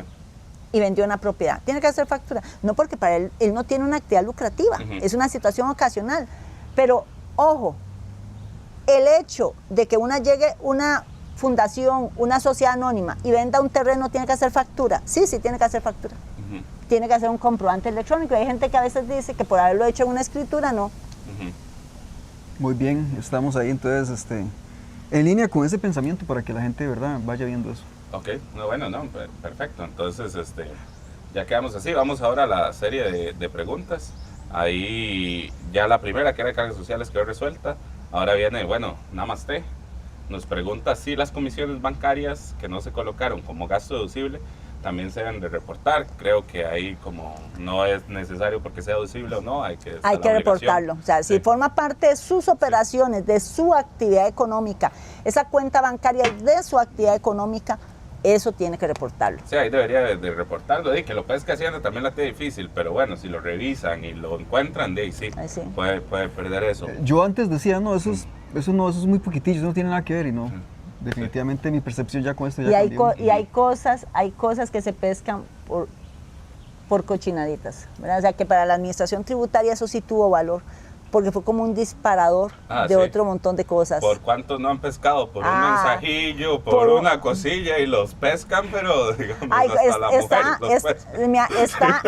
Y vendió una propiedad. Tiene que hacer factura. No, porque para él no tiene una actividad lucrativa. Ujú. Es una situación ocasional. Pero, ojo, el hecho de que llegue una fundación, una sociedad anónima y venda un terreno, ¿tiene que hacer factura? Sí, tiene que hacer factura. Ujú. Tiene que hacer un comprobante electrónico. Hay gente que a veces dice que por haberlo hecho en una escritura, no. Ujú. Muy bien, estamos ahí entonces en línea con ese pensamiento para que la gente de verdad vaya viendo eso. Ok, no, bueno, no, perfecto. Entonces, ya quedamos así. Vamos ahora a la serie de preguntas. Ahí ya la primera, que era de cargas sociales, quedó resuelta. Ahora viene, bueno, Namaste. Nos pregunta si las comisiones bancarias que no se colocaron como gasto deducible también se deben de reportar. Creo que ahí como no es necesario porque sea deducible o no, hay que Hay que reportarlo. O sea, si Sí. forma parte de sus operaciones, de su actividad económica, esa cuenta bancaria es de su actividad económica, eso tiene que reportarlo. Sí, ahí debería de reportarlo. Que lo pesca Hacienda también la tiene difícil, pero bueno, si lo revisan y lo encuentran, de ahí sí, Ahí sí. puede perder eso. Yo antes decía, no, eso es muy poquitillo, eso no tiene nada que ver y no. Definitivamente mi percepción ya con esto ya Y cambió. hay cosas que se pescan por cochinaditas, ¿verdad? O sea, que para la administración tributaria eso sí tuvo valor, porque fue como un disparador de Sí. otro montón de cosas. ¿Por cuántos no han pescado? Por un Ah, mensajillo, por por un- una cosilla y los pescan, pero digamos Ay, hasta la mujer los pesca. mira,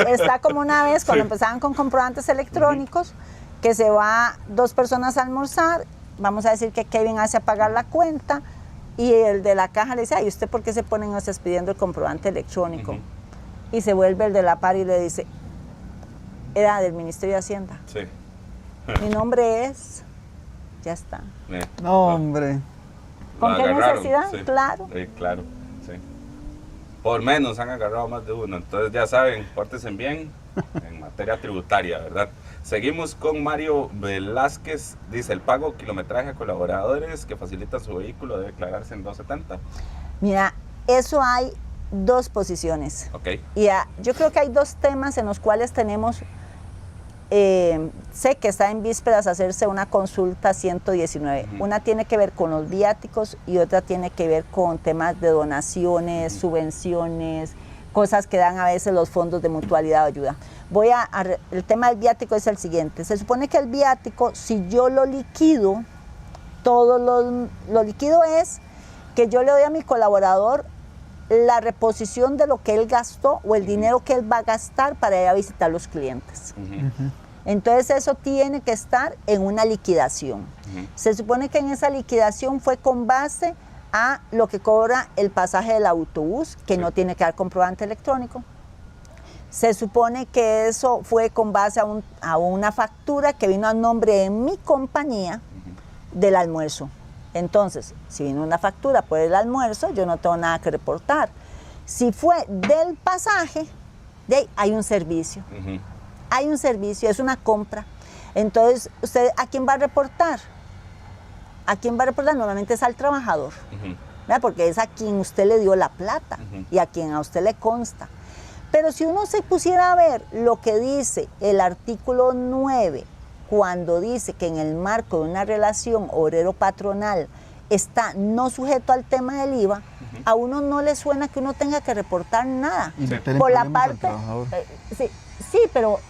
está como una vez cuando Sí. empezaban con comprobantes electrónicos, que se va 2 personas a almorzar, vamos a decir que Kevin hace a pagar la cuenta Y el de la caja le dice, ¿y usted por qué se ponen pidiendo el comprobante electrónico? Y se vuelve el de la par y le dice, era del Ministerio de Hacienda. Sí. Mi nombre es, ya está. No, hombre. ¿Con qué necesidad? Sí. Claro. Sí, claro, sí. Por menos han agarrado más de uno, entonces ya saben, pórtense bien en materia tributaria, ¿verdad? Seguimos con Mario Velázquez, dice, el pago kilometraje a colaboradores que facilitan su vehículo debe declararse en 270. Mira, eso hay dos posiciones. Ok. Y yo creo que hay dos temas en los cuales tenemos, sé que está en vísperas hacerse una consulta 119. Una tiene que ver con los viáticos y otra tiene que ver con temas de donaciones, subvenciones, cosas que dan a veces los fondos de mutualidad o ayuda. El tema del viático es el siguiente. Se supone que el viático, si yo lo liquido, lo liquido es que yo le doy a mi colaborador la reposición de lo que él gastó o el dinero que él va a gastar para ir a visitar los clientes. Entonces eso tiene que estar en una liquidación. Se supone que en esa liquidación fue con base a lo que cobra el pasaje del autobús, que no tiene que dar comprobante electrónico. Se supone que eso fue con base a una factura que vino a nombre de mi compañía del almuerzo. Entonces, si vino una factura por el almuerzo, yo no tengo nada que reportar. Si fue del pasaje, hay un servicio. Hay un servicio, es una compra. Entonces, ¿usted a quién va a reportar? ¿A quién va a reportar? Normalmente es al trabajador, ¿verdad? Porque es a quien usted le dio la plata y a quien a usted le consta. Pero si uno se pusiera a ver lo que dice el artículo 9, cuando dice que en el marco de una relación obrero-patronal está no sujeto al tema del IVA, a uno no le suena que uno tenga que reportar nada. Por la parte, sí, pero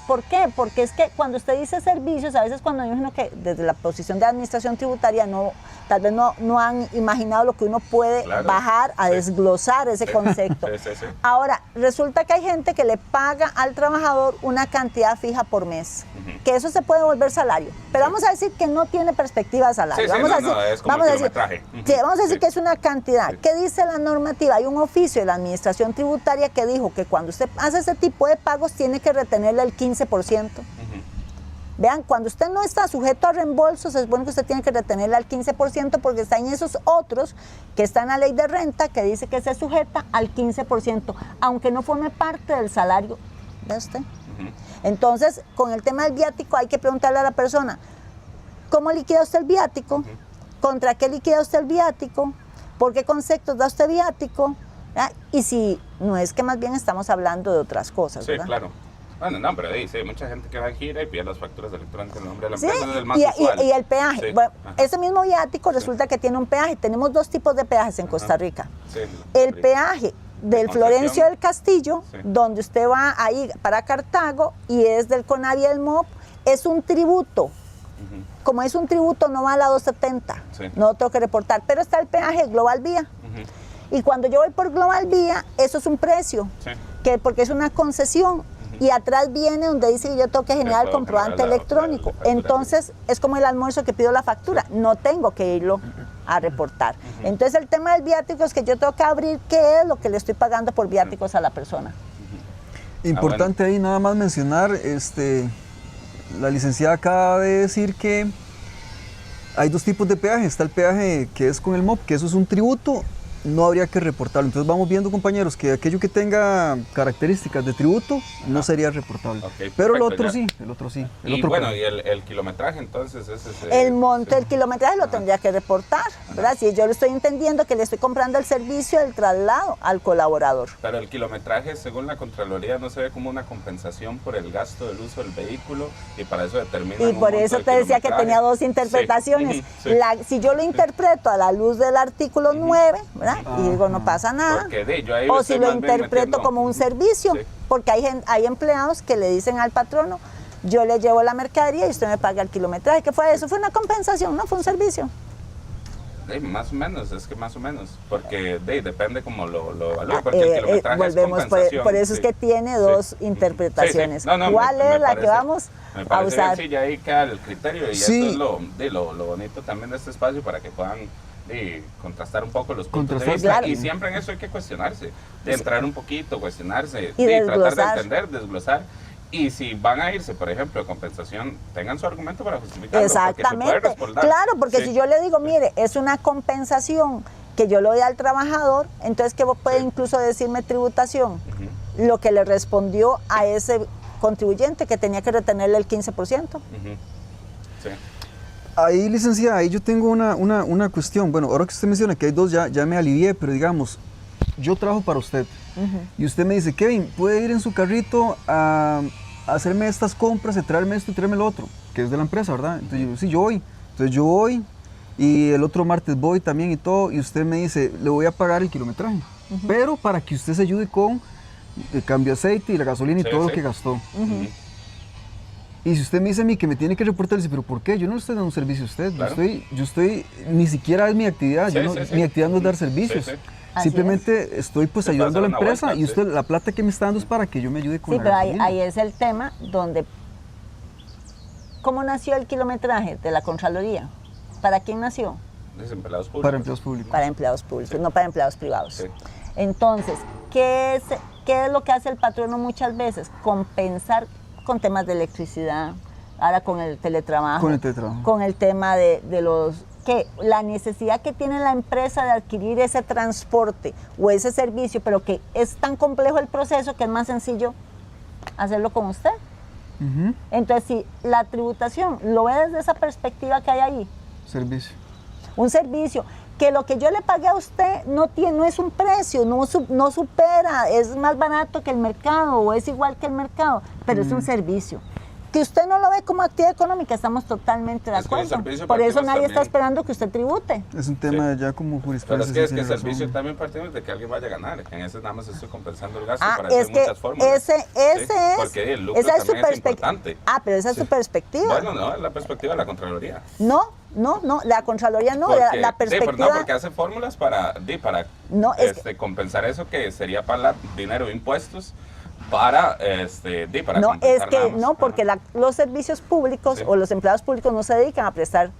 ¿por qué? Porque es que cuando usted dice servicios, a veces cuando yo imagino que desde la posición de administración tributaria tal vez no han imaginado lo que uno puede bajar a desglosar ese concepto. Ahora, resulta que hay gente que le paga al trabajador una cantidad fija por mes, que eso se puede volver salario, pero vamos a decir que no tiene perspectiva de salario. Vamos a decir que es una cantidad. ¿Qué dice la normativa? Hay un oficio de la administración tributaria que dijo que cuando usted hace ese tipo de pagos tiene que retenerle el 15%. Vean, cuando usted no está sujeto a reembolso, se supone que usted tiene que retenerle al 15% porque está en esos otros que está en la ley de renta que dice que se sujeta al 15%, aunque no forme parte del salario de usted. Entonces, con el tema del viático hay que preguntarle a la persona, ¿cómo liquida usted el viático? ¿Contra qué liquida usted el viático? ¿Por qué conceptos da usted viático? ¿Verdad? Y si no es que más bien estamos hablando de otras cosas, ¿verdad? Sí, claro. Bueno, no, pero sí, hay mucha gente que va en gira y pide las facturas electrónicas en nombre de la empresa, es el más usual. Y el peaje. Sí. Bueno, ese mismo viático resulta que tiene un peaje. Tenemos dos tipos de peajes en Costa Rica. El peaje del Florencio del Castillo, donde usted va ahí para Cartago y es del CONAVI y del MOP, es un tributo. Como es un tributo, no va a la 270, no tengo que reportar. Pero está el peaje Global Vía. Y cuando yo voy por Global Vía, eso es un precio, porque es una concesión. Y atrás viene donde dice que yo tengo que generar el comprobante electrónico. Entonces, es como el almuerzo que pido la factura. No tengo que irlo a reportar. Entonces, el tema del viático es que yo tengo que abrir qué es lo que le estoy pagando por viáticos a la persona. Importante ahí nada más mencionar, la licenciada acaba de decir que hay dos tipos de peaje. Está el peaje que es con el MOP, que eso es un tributo, no habría que reportarlo. Entonces vamos viendo, compañeros, que aquello que tenga características de tributo no sería reportable. Pero el otro sí, el otro sí. Y bueno, y el kilometraje entonces el monto del kilometraje lo tendría que reportar, ¿verdad? Si yo le estoy entendiendo que le estoy comprando el servicio del traslado al colaborador. Pero el kilometraje, según la Contraloría, no se ve como una compensación por el gasto del uso del vehículo y para eso determina. Y por eso te decía que tenía dos interpretaciones. Si yo lo interpreto a la luz del artículo 9, ¿verdad? Y digo, no pasa nada. O si lo interpreto como un servicio, porque hay empleados que le dicen al patrono, yo le llevo la mercadería y usted me paga el kilometraje. ¿Qué fue eso? Fue una compensación, no fue un servicio. Más o menos, es que más o menos, porque depende cómo lo evalúe, porque el kilometraje volvemos es compensación. Por eso es que tiene dos interpretaciones. ¿Cuál es la que vamos a usar? Sí, ya ahí queda el criterio y eso es lo bonito también de este espacio para que puedan contrastar un poco los puntos de Contrastar, vista. claro. Y siempre en eso hay que cuestionarse, de entrar un poquito, cuestionarse, Y tratar de desglosar. entender, desglosar. Y si van a irse, por ejemplo, de compensación, tengan su argumento para justificarlo. Porque se puede Exactamente. respaldar. Claro, porque Sí. si yo le digo, mire, es una compensación que yo le doy al trabajador, entonces ¿qué puede Sí. incluso decirme tributación? Ujú, Lo que le respondió a ese contribuyente que tenía que retenerle el 15%. ujú. Sí. Ahí, licenciada, ahí yo tengo una cuestión. Bueno, ahora que usted menciona que hay dos, ya me alivié, pero digamos, yo trabajo para usted y usted me dice, Kevin, puede ir en su carrito a hacerme estas compras, y traerme esto y traerme lo otro, que es de la empresa, ¿verdad? Entonces yo, sí, yo voy. Entonces yo voy y el otro martes voy también y todo, y usted me dice, le voy a pagar el kilometraje, pero para que usted se ayude con el cambio de aceite y la gasolina y Sí, todo lo sí. que gastó. Ujú. Y si usted me dice a mí que me tiene que reportar, dice, pero ¿por qué? Yo no le estoy dando un servicio a usted. Claro. Yo estoy, ni siquiera es mi actividad. Sí, Yo no- sí, sí. Mi actividad no es dar servicios. Sí, sí. Así Simplemente estoy pues Se ayudando a la pasa una empresa vuelta, y sí. usted la plata que me está dando es para que yo me ayude con Sí, la pero gasolina. ahí es el tema donde... ¿Cómo nació el kilometraje de la Contraloría? ¿Para quién nació? Desempleados públicos. Para empleos públicos. Para empleados públicos, no para empleados privados. Sí. Entonces, ¿qué es lo que hace el patrono muchas veces? Compensar con temas de electricidad, ahora con el teletrabajo, Con el teletrabajo. con el tema de los... que la necesidad que tiene la empresa de adquirir ese transporte o ese servicio, pero que es tan complejo el proceso que es más sencillo hacerlo con usted. Ujú. Entonces, si la tributación lo ve desde esa perspectiva que hay ahí, Servicio. un servicio que lo que yo le pagué a usted no es un precio, no supera, es más barato que el mercado o es igual que el mercado, pero es un servicio. Que usted no lo ve como actividad económica, estamos totalmente de Es que un acuerdo. servicio Por eso partimos nadie está también. esperando que usted tribute. Es un tema ya como Pero jurisprudencia. es que tiene el razón. servicio también partimos de que alguien vaya a ganar. En ese nada más estoy compensando el gasto para Es hacer que muchas fórmulas. ese Sí, es, porque el lucro esa es su también es perspectiva. importante. Pero esa es su perspectiva. Bueno, no, es la perspectiva de la Contraloría. No, la Contraloría no, la perspectiva. No, porque hace fórmulas para No, es compensar eso que sería para dinero de impuestos para para No, es compensar que nada más. no, porque los servicios públicos Sí. o los empleados públicos no se dedican a prestar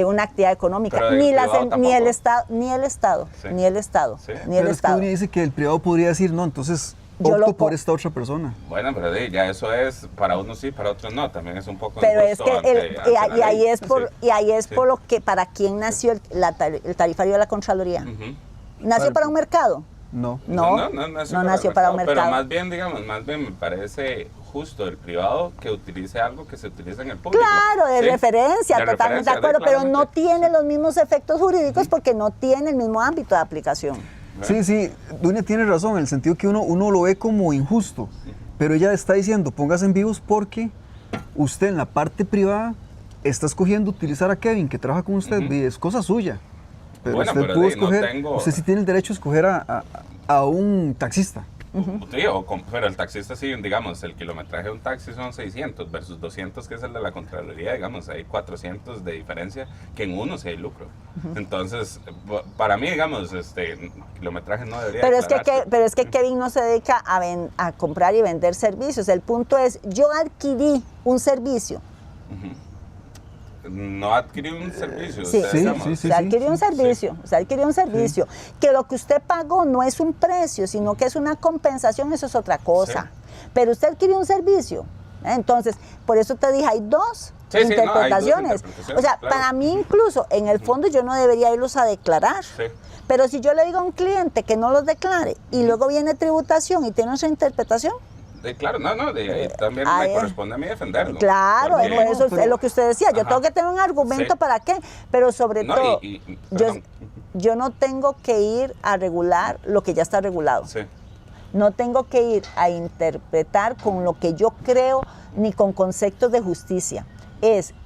una actividad económica, Pero del ni privado ni tampoco. el Estado, ni el Estado, Sí. ni el Estado, Sí. ni el Pero es que Estado. uno dice que el privado podría decir, no, entonces Yo lo opto por po- esta otra persona. Bueno, pero ya eso es, para unos sí, para otros no, también es un poco Pero es injusto que ante la y ahí ley. es por Sí. y ahí es Sí. por lo que para quién nació el tarifario de la Contraloría. Ujú. ¿Nació para un mercado? No. No, no nació para un mercado. Pero más bien, me parece justo el privado que utilice algo que se utiliza en el público. Claro, de Sí, referencia, de totalmente de referencia, acuerdo, pero no claramente. tiene los mismos efectos jurídicos porque no tiene el mismo ámbito de aplicación. Sí, Dunia tiene razón, en el sentido que uno lo ve como injusto, pero ella está diciendo, póngase en vivos porque usted en la parte privada está escogiendo utilizar a Kevin, que trabaja con usted, Ujú. y es cosa suya. Pero Bueno, usted pero pudo no escoger, tengo- usted sí tiene el derecho a escoger a un taxista. Sí, pero el taxista sí, digamos, el kilometraje de un taxi son 600 versus 200 que es el de la Contraloría, digamos, hay 400 de diferencia que en uno sí hay lucro. Entonces, para mí, digamos, kilometraje no debería declararse. Pero es que Kevin no se dedica a comprar y vender servicios. El punto es, yo adquirí un servicio. No adquirí un servicio. Sí, usted, digamos. sí, se adquirió un servicio, se adquirió un servicio. Que lo que usted pagó no es un precio, sino que es una compensación, eso es otra cosa. Sí. Pero usted adquirió un servicio. Entonces, por eso te dije, hay dos Sí, sí, no, hay dos interpretaciones. interpretaciones, O sea, claro. para mí incluso, en el fondo yo no debería irlos a declarar. Sí. Pero si yo le digo a un cliente que no los declare y luego viene tributación y tiene otra interpretación, Claro, también ahí- me corresponde a mí defenderlo. claro, Porque- por eso pero- es lo que usted decía, yo Ajá. tengo que tener un argumento Sí. para qué, pero sobre No, todo, y- yo, perdón. yo no tengo que ir a regular lo que ya está regulado. Sí. No tengo que ir a interpretar con lo que yo creo ni con conceptos de justicia.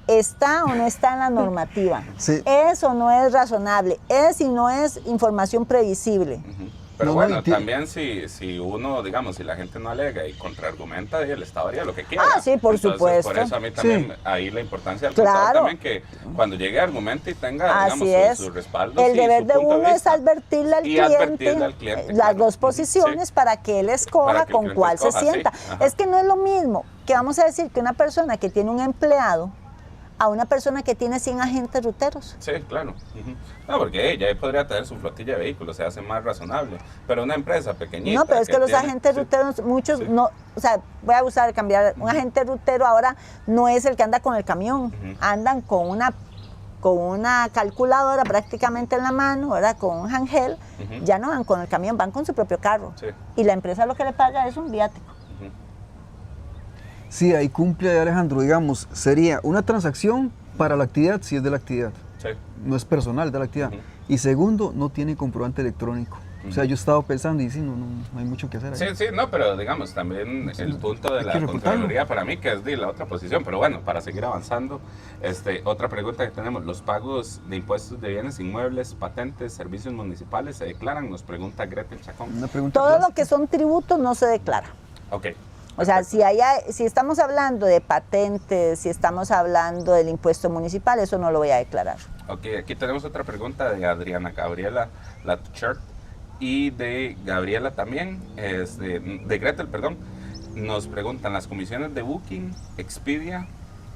¿Está o no está en la normativa? Sí. ¿Es o no es razonable? ¿Es y no es información previsible? Ujú. Pero No, bueno, no, también si uno, digamos, si la gente no alega y contraargumenta, el Estado haría lo que quiera. Sí, por Entonces, supuesto. Por eso a mí también, Sí. ahí la importancia del Claro. contador también que cuando llegue argumente y tenga, Así digamos, es. sus respaldos El y deber su de punto uno es vista. advertirle al Y cliente, advertirle al cliente, las claro. dos posiciones Sí. para que él escoja Para que el con cliente cuál se escoja, sí. sienta. Ajá. Es que no es lo mismo que vamos a decir que una persona que tiene un empleado a una persona que tiene 100 agentes ruteros. Sí, claro. No, porque ella podría tener su flotilla de vehículos, se hace más razonable. Pero una empresa pequeñita. No, pero es que los agentes ruteros, muchos no, o sea, voy a usar, cambiar, un agente rutero ahora no es el que anda con el camión, andan con una calculadora prácticamente en la mano, ¿verdad? Con un handheld, ya no van con el camión, van con su propio carro. Sí. Y la empresa lo que le paga es un viático. Sí, ahí cumple Alejandro, digamos, sería una transacción para la actividad, si es de la actividad. Sí. No es personal de la actividad. Y segundo, no tiene comprobante electrónico. O sea, yo he estado pensando y sí, no hay mucho que hacer ahí. Sí, no, pero digamos, también el punto de la Contraloría para mí, que es de la otra posición, pero bueno, para seguir avanzando, otra pregunta que tenemos, ¿los pagos de impuestos de bienes inmuebles, patentes, servicios municipales se declaran? Nos pregunta Gretel Chacón. Todo lo que son tributos no se declara. Ok. O sea, si estamos hablando de patentes, si estamos hablando del impuesto municipal, eso no lo voy a declarar. Ok, aquí tenemos otra pregunta de Adriana Gabriela Latchert y de Gabriela también, de Gretel, perdón. Nos preguntan, ¿las comisiones de Booking, Expedia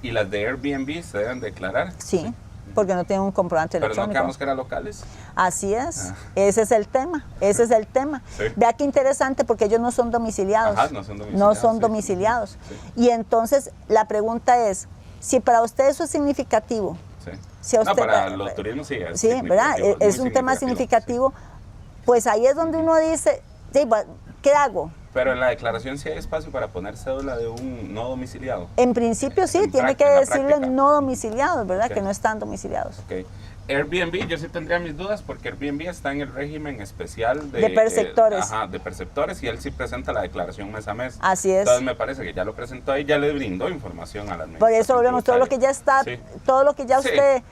y las de Airbnb se deben declarar? Sí, porque no tienen un comprobante electrónico. ¿Pero no quedamos que eran locales? Así es, ese es el tema, Sí. Vea qué interesante, porque ellos no son domiciliados. Ajá, no son domiciliados. No son domiciliados. Sí. Y entonces la pregunta es, si para usted eso es significativo. Sí. Si a usted, para los turismos sí es ¿verdad? Es un tema significativo. Sí. Pues ahí es donde uno dice, sí, ¿qué hago? Pero en la declaración sí hay espacio para poner cédula de un no domiciliado. En principio sí, tiene que decirle no domiciliados, ¿verdad? Okay. Que no están domiciliados. Okay. Airbnb, yo sí tendría mis dudas porque Airbnb está en el régimen especial de perceptores. De perceptores, y él sí presenta la declaración mes a mes. Así es. Entonces me parece que ya lo presentó ahí, ya le brindó información a la administración. Por eso volvemos, todo lo que ya está, todo lo que ya usted...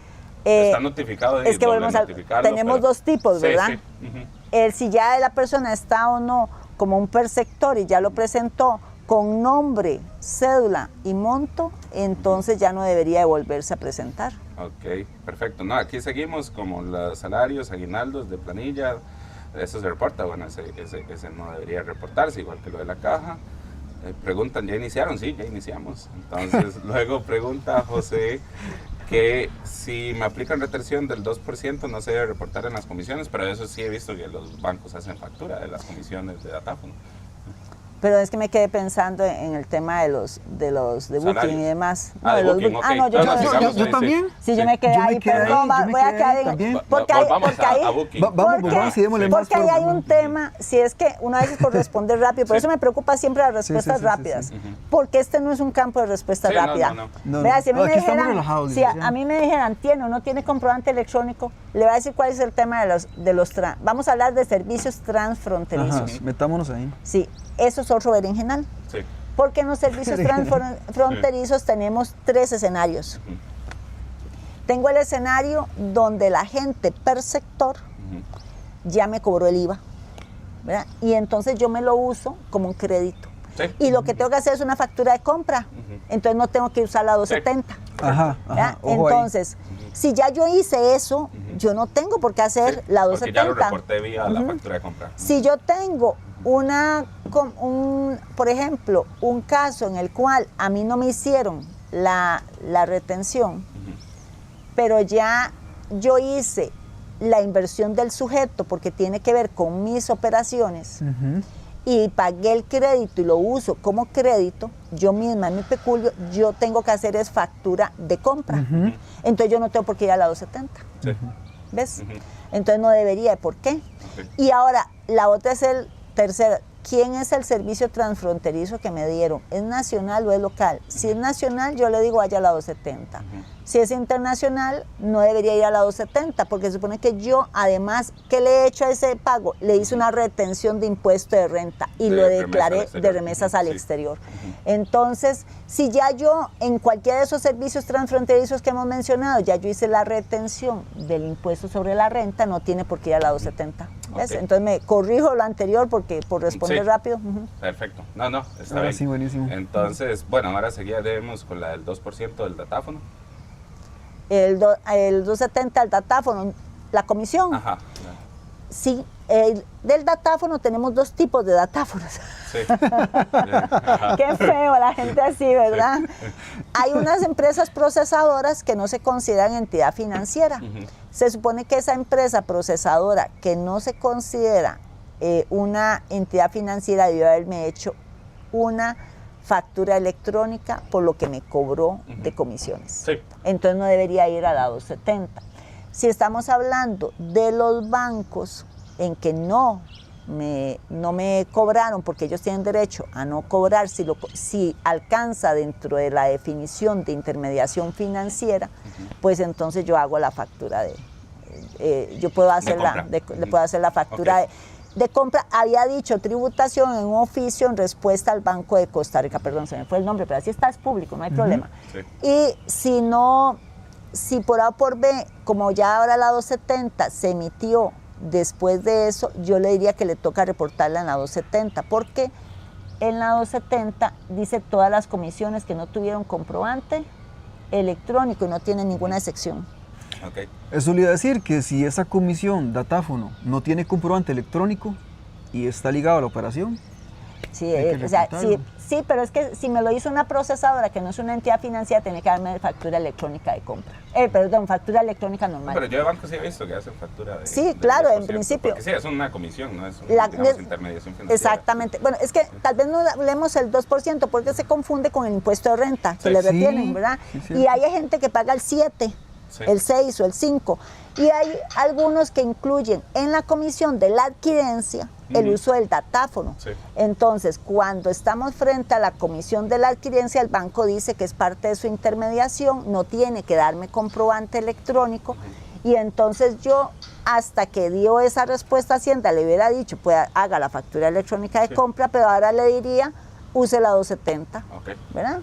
está notificado. Es que volvemos tenemos dos tipos, ¿verdad? Si ya la persona está o no como un perceptor y ya lo presentó con nombre, cédula y monto, entonces ya no debería de volverse a presentar. Ok, perfecto. No, aquí seguimos como los salarios, aguinaldos de planilla, eso se reporta, bueno, ese no debería reportarse, igual que lo de la caja. Preguntan, ¿ya iniciaron? Sí, ya iniciamos. Entonces, luego pregunta José que si me aplican retención del 2% no se debe reportar en las comisiones, pero eso sí he visto que los bancos hacen factura de las comisiones de datáfono. Pero es que me quedé pensando en el tema de Booking y demás. No, de Booking, okay. Yo también. Sí, yo me quedé ahí, perdón, voy a quedar en... Porque ahí hay un tema, si es que una vez por responder rápido, por eso me preocupa siempre las respuestas rápidas, porque este no es un campo de respuesta rápida. Vea, si a mí me dijeran, ¿tiene o no tiene comprobante electrónico? Le voy a decir cuál es el tema de los vamos a hablar de servicios transfronterizos. Metámonos ahí. Sí. Eso es otro berenjenal. Sí. Porque en los servicios transfronterizos tenemos 3 escenarios. Tengo el escenario donde el agente perceptor ya me cobró el IVA, ¿verdad? Y entonces yo me lo uso como un crédito. Sí. Y lo que tengo que hacer es una factura de compra. Entonces no tengo que usar la 270. Sí. Entonces, si ya yo hice eso, yo no tengo por qué hacer la 270. Porque ya lo reporté vía la factura de compra. Si yo tengo por ejemplo, un caso en el cual a mí no me hicieron la retención, pero ya yo hice la inversión del sujeto porque tiene que ver con mis operaciones y pagué el crédito y lo uso como crédito, yo misma en mi peculio, yo tengo que hacer es factura de compra. Entonces yo no tengo por qué ir a la 270. ¿Ves? Entonces no debería, ¿por qué? Y ahora, la otra es el tercero. ¿Quién es el servicio transfronterizo que me dieron? ¿Es nacional o es local? Si es nacional, yo le digo vaya a la 270. Si es internacional, no debería ir a la 270, porque se supone que yo, además, ¿qué le he hecho a ese pago? Le hice una retención de impuesto de renta y lo declaré de remesas al exterior. Entonces, si ya yo, en cualquiera de esos servicios transfronterizos que hemos mencionado, ya yo hice la retención del impuesto sobre la renta, no tiene por qué ir a la 270. Entonces me corrijo lo anterior porque por responder rápido. Perfecto. No, está bien. Sí, buenísimo. Entonces, bueno, ahora seguiremos con la del 2% del datáfono. El 270 al datáfono, la comisión. Ajá. Sí, del datáfono tenemos 2 tipos de datáfonos. Sí. Qué feo la gente así, ¿verdad? Hay unas empresas procesadoras que no se consideran entidad financiera. Se supone que esa empresa procesadora que no se considera una entidad financiera debió haberme hecho una factura electrónica por lo que me cobró de comisiones. Sí. Entonces no debería ir a la 270. Si estamos hablando de los bancos en que no me cobraron, porque ellos tienen derecho a no cobrar si alcanza dentro de la definición de intermediación financiera, pues entonces yo hago la factura yo puedo hacer la factura de compra. Había dicho tributación en un oficio en respuesta al Banco de Costa Rica, perdón, se me fue el nombre, pero así está, es público, no hay problema. Sí. Y si por A o por B, como ya ahora la 270 se emitió después de eso, yo le diría que le toca reportarla en la 270, porque en la 270 dice todas las comisiones que no tuvieron comprobante electrónico y no tiene ninguna excepción. Okay. Eso le iba a decir que si esa comisión datáfono no tiene comprobante electrónico y está ligado a la operación, sí, o sea, sí, pero es que si me lo hizo una procesadora que no es una entidad financiera, tiene que darme factura electrónica de compra. Perdón, factura electrónica normal. Pero yo de banco sí he visto que hacen factura de... Sí, claro, en principio. Porque sí, es una comisión, no es una intermediación financiera. Exactamente. Bueno, es que tal vez no hablemos el 2% porque se confunde con el impuesto de renta que le retienen, ¿verdad? Sí, y hay gente que paga el 7%. Sí. El 6 o el 5, y hay algunos que incluyen en la comisión de la adquirencia el uso del datáfono. Sí. Entonces, cuando estamos frente a la comisión de la adquirencia, el banco dice que es parte de su intermediación, no tiene que darme comprobante electrónico, y entonces yo, hasta que dio esa respuesta a Hacienda, le hubiera dicho, pues haga la factura electrónica de compra, pero ahora le diría, use la 270, ¿verdad?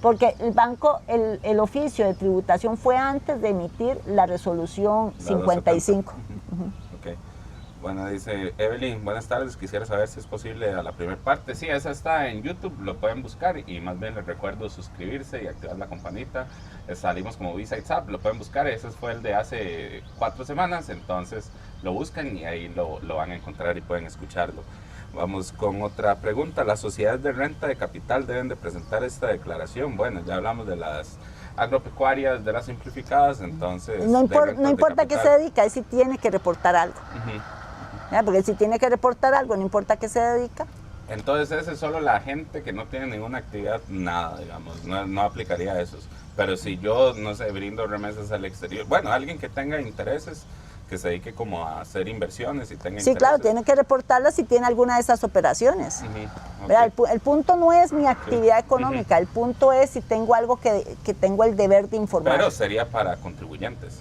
Porque el banco, el oficio de tributación fue antes de emitir la resolución 55. Okay. Bueno, dice Evelyn, buenas tardes, quisiera saber si es posible a la primera parte. Sí, esa está en YouTube, lo pueden buscar, y más bien les recuerdo suscribirse y activar la campanita. Salimos como B-Sides App, lo pueden buscar, ese fue el de hace 4 semanas, entonces lo buscan y ahí lo van a encontrar y pueden escucharlo. Vamos con otra pregunta. ¿Las sociedades de renta de capital deben de presentar esta declaración? Bueno, ya hablamos de las agropecuarias, de las simplificadas, entonces... No importa qué se dedica, es si tiene que reportar algo. Porque si tiene que reportar algo, no importa qué se dedica. Entonces esa es solo la gente que no tiene ninguna actividad, nada, digamos, no aplicaría a esos. Pero si yo, no sé, brindo remesas al exterior, bueno, alguien que tenga intereses, que se dedique como a hacer inversiones y tenga intereses. Claro, tiene que reportarla si tiene alguna de esas operaciones. El punto no es mi actividad económica, el punto es si tengo algo que tengo el deber de informar. Pero sería para contribuyentes.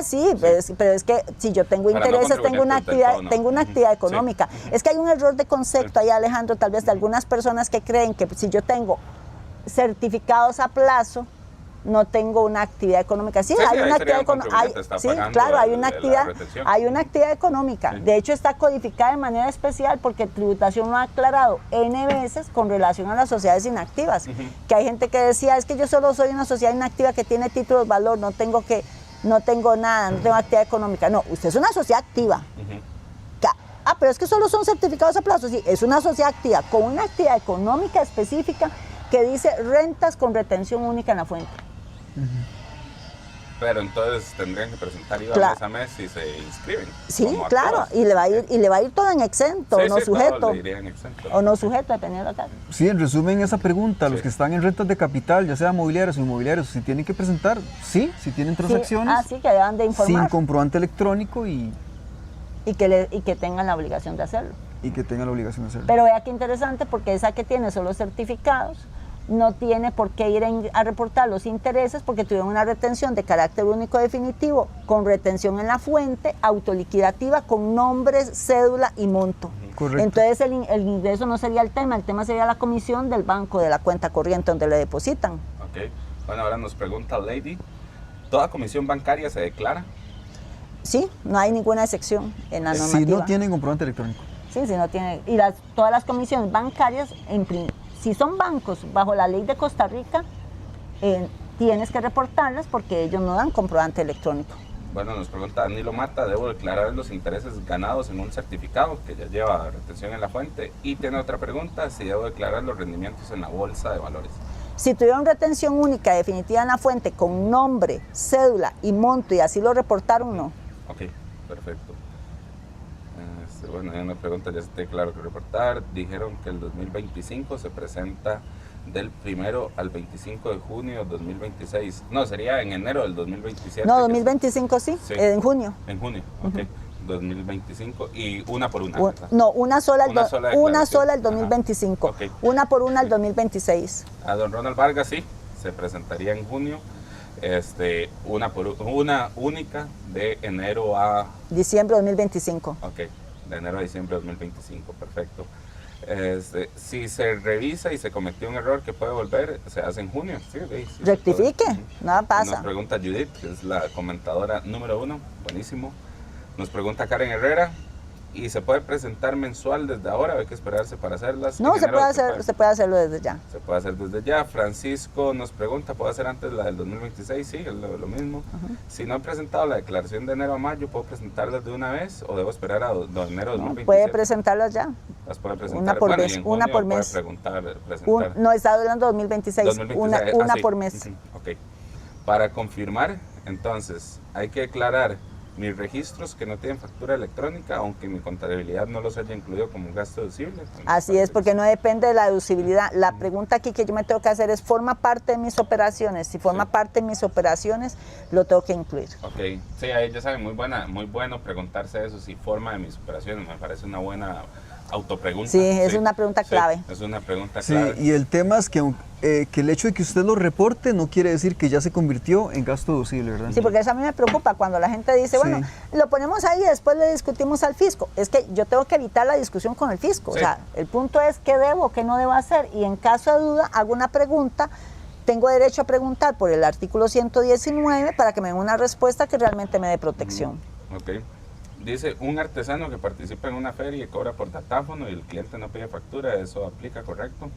Sí. Pero es que si yo tengo intereses, tengo una actividad económica. Es que hay un error de concepto ahí, Alejandro, tal vez de algunas personas que creen que si yo tengo certificados a plazo, no tengo una actividad económica. Sí, hay una actividad económica. Sí, claro, hay una actividad económica. De hecho, está codificada de manera especial porque tributación lo ha aclarado N veces con relación a las sociedades inactivas. Que hay gente que decía, es que yo solo soy una sociedad inactiva que tiene títulos de valor, no tengo nada, no tengo actividad económica. No, usted es una sociedad activa. Pero es que solo son certificados a plazo. Sí, es una sociedad activa con una actividad económica específica que dice rentas con retención única en la fuente. Pero entonces tendrían que presentar IVA mes a mes si se inscriben. Sí, claro, y le va a ir todo en exento, o no sujeto. O no sujeto, dependiendo de la casa. Sí, en resumen esa pregunta, los que están en rentas de capital, ya sea mobiliarios o inmobiliarios, si tienen que presentar, si tienen transacciones, que deban de informar. Sin comprobante electrónico y que tengan la obligación de hacerlo. Pero vea qué interesante, porque esa que tiene solo certificados, no tiene por qué ir a reportar los intereses porque tuvieron una retención de carácter único definitivo, con retención en la fuente, autoliquidativa, con nombres, cédula y monto. Correcto. Entonces el ingreso no sería el tema sería la comisión del banco de la cuenta corriente donde le depositan. Bueno, ahora nos pregunta Lady, ¿toda comisión bancaria se declara? Sí, no hay ninguna excepción en la normativa. Si no tienen comprobante electrónico. Sí, si no tiene. Y todas las comisiones bancarias, si son bancos bajo la ley de Costa Rica, tienes que reportarlas porque ellos no dan comprobante electrónico. Bueno, nos pregunta Danilo Mata, ¿debo declarar los intereses ganados en un certificado que ya lleva retención en la fuente? Y tiene otra pregunta, si debo declarar los rendimientos en la bolsa de valores. Si tuvieron retención única definitiva en la fuente con nombre, cédula y monto y así lo reportaron, no. Ok, perfecto. Bueno, hay una pregunta, ya está claro que reportar. Dijeron que el 2025 se presenta del 1 al 25 de junio de 2026. No, sería en enero del 2027. No, 2025 sí, en junio. En junio, ok. 2025 y una por una. No, una sola el 2025. Ajá. Okay. Una por una el 2026. A don Ronald Vargas sí, se presentaría en junio. Una única de enero a diciembre de 2025. Ok, de enero a diciembre de 2025, perfecto. Si se revisa y se cometió un error que puede volver, se hace en junio. Sí, rectifique, nada pasa. Nos pregunta Judith, que es la comentadora número 1, buenísimo. Nos pregunta Karen Herrera, ¿y se puede presentar mensual desde ahora? ¿Hay que esperarse para hacerlas? No, se puede hacerlo desde ya. Se puede hacer desde ya. Francisco nos pregunta, ¿puedo hacer antes la del 2026? Sí, lo mismo. Si no he presentado la declaración de enero a mayo, ¿puedo presentarlas de una vez o debo esperar a enero de 2027? Puede presentarlas ya. Las puede presentar. Una por mes. Una por mes. Presentar. No, está hablando de 2026. Una por mes. Ok. Para confirmar, entonces, hay que declarar mis registros que no tienen factura electrónica, aunque mi contabilidad no los haya incluido como un gasto deducible. Así es, porque no depende de la deducibilidad. La pregunta aquí que yo me tengo que hacer es, ¿forma parte de mis operaciones? Si forma parte de mis operaciones, lo tengo que incluir. Ok, sí, ahí ya saben, muy bueno preguntarse eso, si forma de mis operaciones, me parece una buena autopregunta. Sí, es una pregunta clave. Es una pregunta clave. Sí, y el tema es que el hecho de que usted lo reporte no quiere decir que ya se convirtió en gasto deducible, ¿verdad? Sí, porque eso a mí me preocupa cuando la gente dice, bueno, lo ponemos ahí y después le discutimos al fisco. Es que yo tengo que evitar la discusión con el fisco. Sí. O sea, el punto es qué debo, qué no debo hacer. Y en caso de duda, hago una pregunta. Tengo derecho a preguntar por el artículo 119 para que me den una respuesta que realmente me dé protección. Ok. Dice, un artesano que participa en una feria y cobra por datáfono y el cliente no pide factura, ¿eso aplica correcto?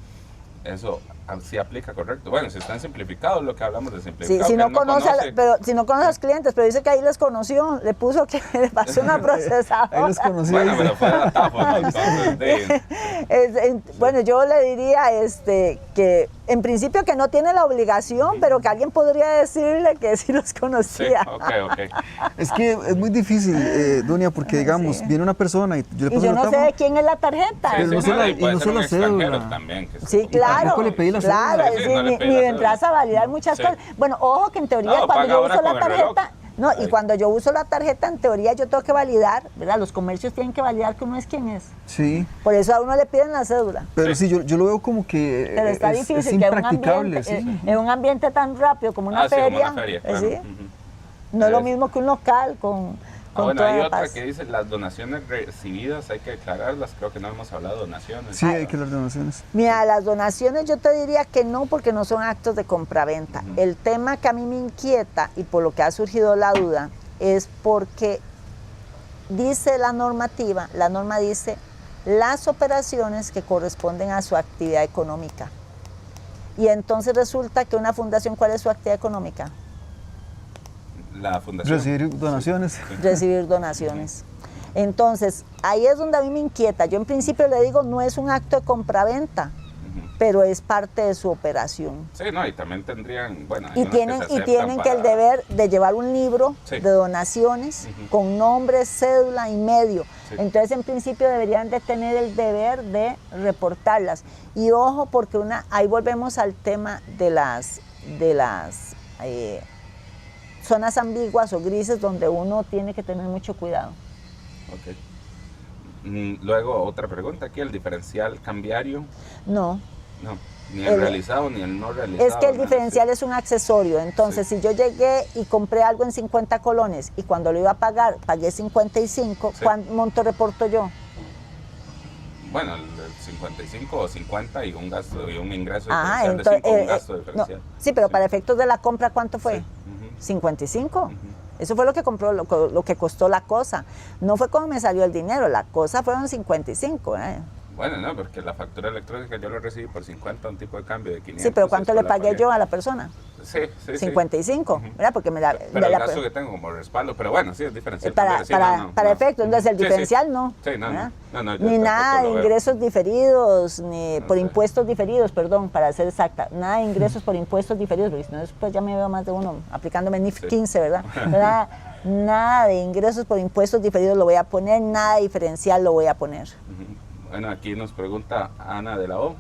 Eso sí aplica correcto. Bueno, si están simplificados, lo que hablamos de simplificado. Sí, si no conoce a los clientes, pero dice que ahí les conoció, le puso que le pasó una procesadora. Ahí los conoció. Bueno, pero fue datáfono, entonces, bueno, yo le diría que en principio que no tiene la obligación, pero que alguien podría decirle que sí los conocía. Sí, ok. Es que es muy difícil, Doña, porque digamos, viene una persona y yo le paso yo no sé de quién es la tarjeta. Pero no se la cédula. También, sí, claro, le pedí la claro, ni vendrás a validar muchas cosas. Bueno, ojo que en teoría cuando yo uso la tarjeta, y cuando yo uso la tarjeta, en teoría yo tengo que validar, ¿verdad? Los comercios tienen que validar que uno es quien es. Sí. Por eso a uno le piden la cédula. Pero sí, yo lo veo como que pero está difícil, es impracticable. En un ambiente tan rápido como una feria, como una feria, claro. ¿sí? No es lo mismo que un local con bueno, hay otra que dice, las donaciones recibidas hay que declararlas, creo que no hemos hablado de donaciones. Sí, hay que dar donaciones. Mira, las donaciones yo te diría que no, porque no son actos de compraventa. El tema que a mí me inquieta y por lo que ha surgido la duda es porque dice la norma dice las operaciones que corresponden a su actividad económica. Y entonces resulta que una fundación, ¿cuál es su actividad económica? La fundación. Recibir donaciones. Sí. Recibir donaciones. Entonces, ahí es donde a mí me inquieta. Yo en principio le digo, no es un acto de compraventa, pero es parte de su operación. Sí, no, y también tendrían, bueno... Y tienen que el deber de llevar un libro de donaciones con nombre, cédula y medio. Sí. Entonces, en principio deberían de tener el deber de reportarlas. Y ojo, porque ahí volvemos al tema de las zonas ambiguas o grises donde uno tiene que tener mucho cuidado. Ok. Luego, otra pregunta aquí, ¿el diferencial cambiario? No. No, ni el realizado ni el no realizado. Es que el diferencial es un accesorio. Entonces, si yo llegué y compré algo en 50 colones y cuando lo iba a pagar, pagué 55, ¿cuánto monto reporto yo? Bueno, el 55 o 50 y un gasto y un ingreso diferencial de 5 un gasto diferencial. No, sí, pero para efectos de la compra, ¿cuánto fue? 55. Eso fue lo que compró, lo que costó la cosa. No fue como me salió el dinero, la cosa fueron 55. Bueno, no, porque la factura electrónica yo la recibí por 50, un tipo de cambio de 500. Sí, pero ¿cuánto le pagué yo a la persona? Sí, sí, 55, sí. ¿verdad? Porque pero el gasto que tengo como respaldo, pero bueno, sí, es diferencial. Para efecto, entonces el diferencial no. Sí, no, ni nada de ingresos diferidos, ni por impuestos diferidos, perdón, para ser exacta. Nada de ingresos por impuestos diferidos, porque si no después ya me veo más de uno aplicándome NIF 15, ¿verdad? Nada de ingresos por impuestos diferidos lo voy a poner, nada diferencial lo voy a poner. Bueno, aquí nos pregunta Ana de la O.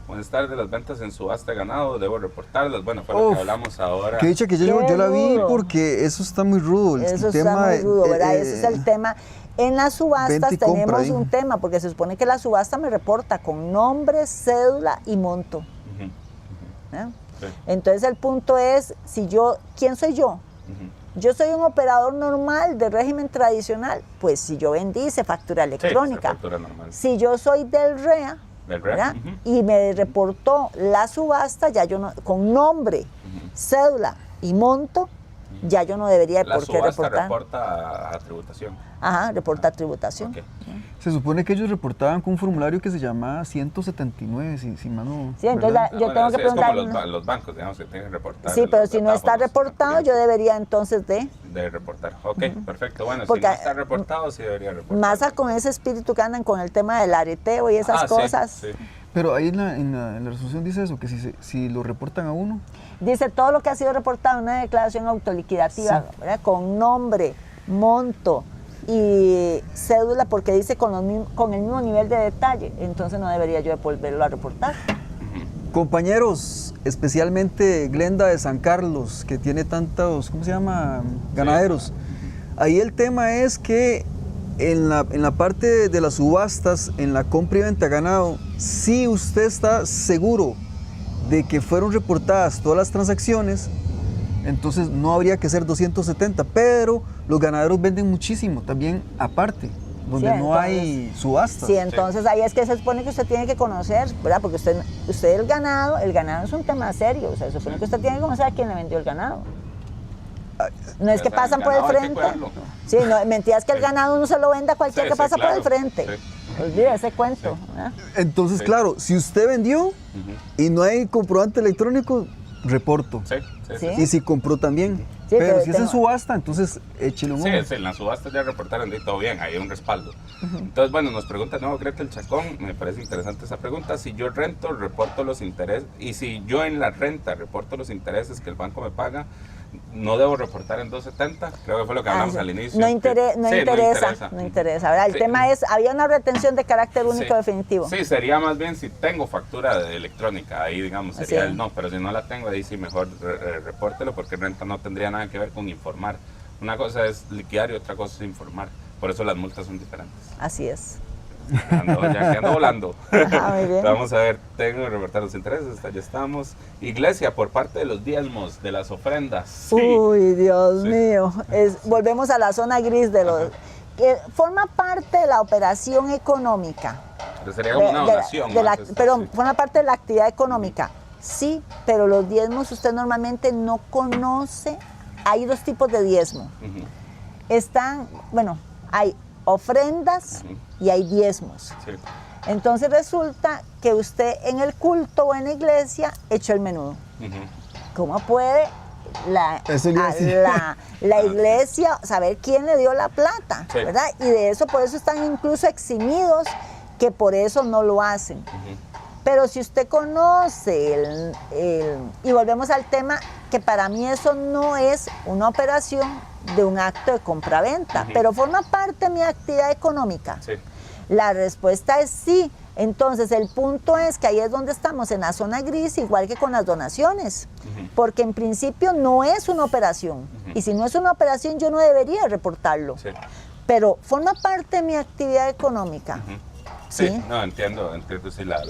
Buenas tardes, las ventas en subasta de ganado, debo reportarlas. Bueno, fue lo que hablamos ahora. Que dicha que yo la vi porque eso está muy rudo. Eso está muy rudo, ¿verdad? Ese es el tema. En las subastas tenemos un tema, porque se supone que la subasta me reporta con nombre, cédula y monto. Sí. Entonces el punto es, ¿quién soy yo? Yo soy un operador normal de régimen tradicional, pues si yo vendí, se factura electrónica. Sí, se factura normal. Si yo soy del REA, ¿verdad? Y me reportó la subasta, ya yo no, con nombre, cédula y monto, ya yo no debería de por qué reportar. La subasta reporta a tributación. Ajá, reporta a tributación. Okay. Se supone que ellos reportaban con un formulario que se llama 179, si mal no. Sí, entonces yo tengo que preguntar. Es como los bancos, digamos, que tienen que reportar. Sí, pero si no está reportado, yo debería entonces de reportar. Ok, perfecto. Bueno, porque, si no está reportado, sí debería reportar. Más con ese espíritu que andan con el tema del areteo y esas cosas. Sí. Pero ahí en la resolución dice eso, que si lo reportan a uno. Dice todo lo que ha sido reportado en una declaración autoliquidativa, ¿verdad? Con nombre, monto y cédula, porque dice con el mismo nivel de detalle, entonces no debería yo volverlo a reportar. Compañeros, especialmente Glenda de San Carlos, que tiene tantos, ¿cómo se llama? Ganaderos. Ahí el tema es que en la parte de las subastas, en la compra y venta de ganado, si usted está seguro de que fueron reportadas todas las transacciones, entonces no habría que ser 270, pero los ganaderos venden muchísimo también aparte, donde no hay subastas. Sí, entonces ahí es que se supone que usted tiene que conocer, ¿verdad? Porque usted el ganado es un tema serio, o sea, se supone que usted tiene que conocer a quién le vendió el ganado. No es que pasan por el frente. Sí, no, mentira es que el ganado no se lo venda a cualquiera que pasa por el frente. Olvide ese cuento. Entonces, claro, si usted vendió y no hay comprobante electrónico, reporto. Y si compró también. Pero si es en subasta, entonces échelo un ojo. Sí, en la subasta ya reportaron y todo bien, hay un respaldo. Entonces, bueno, nos pregunta nuevo Gretel Chacón, me parece interesante esa pregunta. Si yo rento, reporto los intereses, y si yo en la renta reporto los intereses que el banco me paga, ¿no debo reportar en 270? Creo que fue lo que hablamos al inicio. No interesa. ¿Verdad? El tema es, había una retención de carácter único definitivo. Sí, sería más bien si tengo factura electrónica, ahí digamos sería el no, pero si no la tengo, ahí sí mejor repórtelo, porque renta no tendría nada que ver con informar. Una cosa es liquidar y otra cosa es informar. Por eso las multas son diferentes. Así es. Ando volando. Muy bien. Vamos a ver, tengo que reportar los intereses, ya estamos. Iglesia, por parte de los diezmos, de las ofrendas. Sí. Uy, Dios mío. Volvemos a la zona gris de los... que forma parte de la operación económica. Pero sería como una donación. Forma parte de la actividad económica. Sí, pero los diezmos usted normalmente no conoce. Hay dos tipos de diezmo. Hay ofrendas y hay diezmos. Sí. Entonces resulta que usted en el culto o en la iglesia echó el menudo. ¿Cómo puede la iglesia saber quién le dio la plata? Sí. ¿Verdad? Y de eso, por eso están incluso eximidos, que por eso no lo hacen. Pero si usted conoce y volvemos al tema, que para mí eso no es una operación de un acto de compra-venta, pero forma parte de mi actividad económica. Sí. La respuesta es sí. Entonces el punto es que ahí es donde estamos, en la zona gris, igual que con las donaciones, porque en principio no es una operación, y si no es una operación yo no debería reportarlo, pero forma parte de mi actividad económica. Sí, no, entiendo sí, la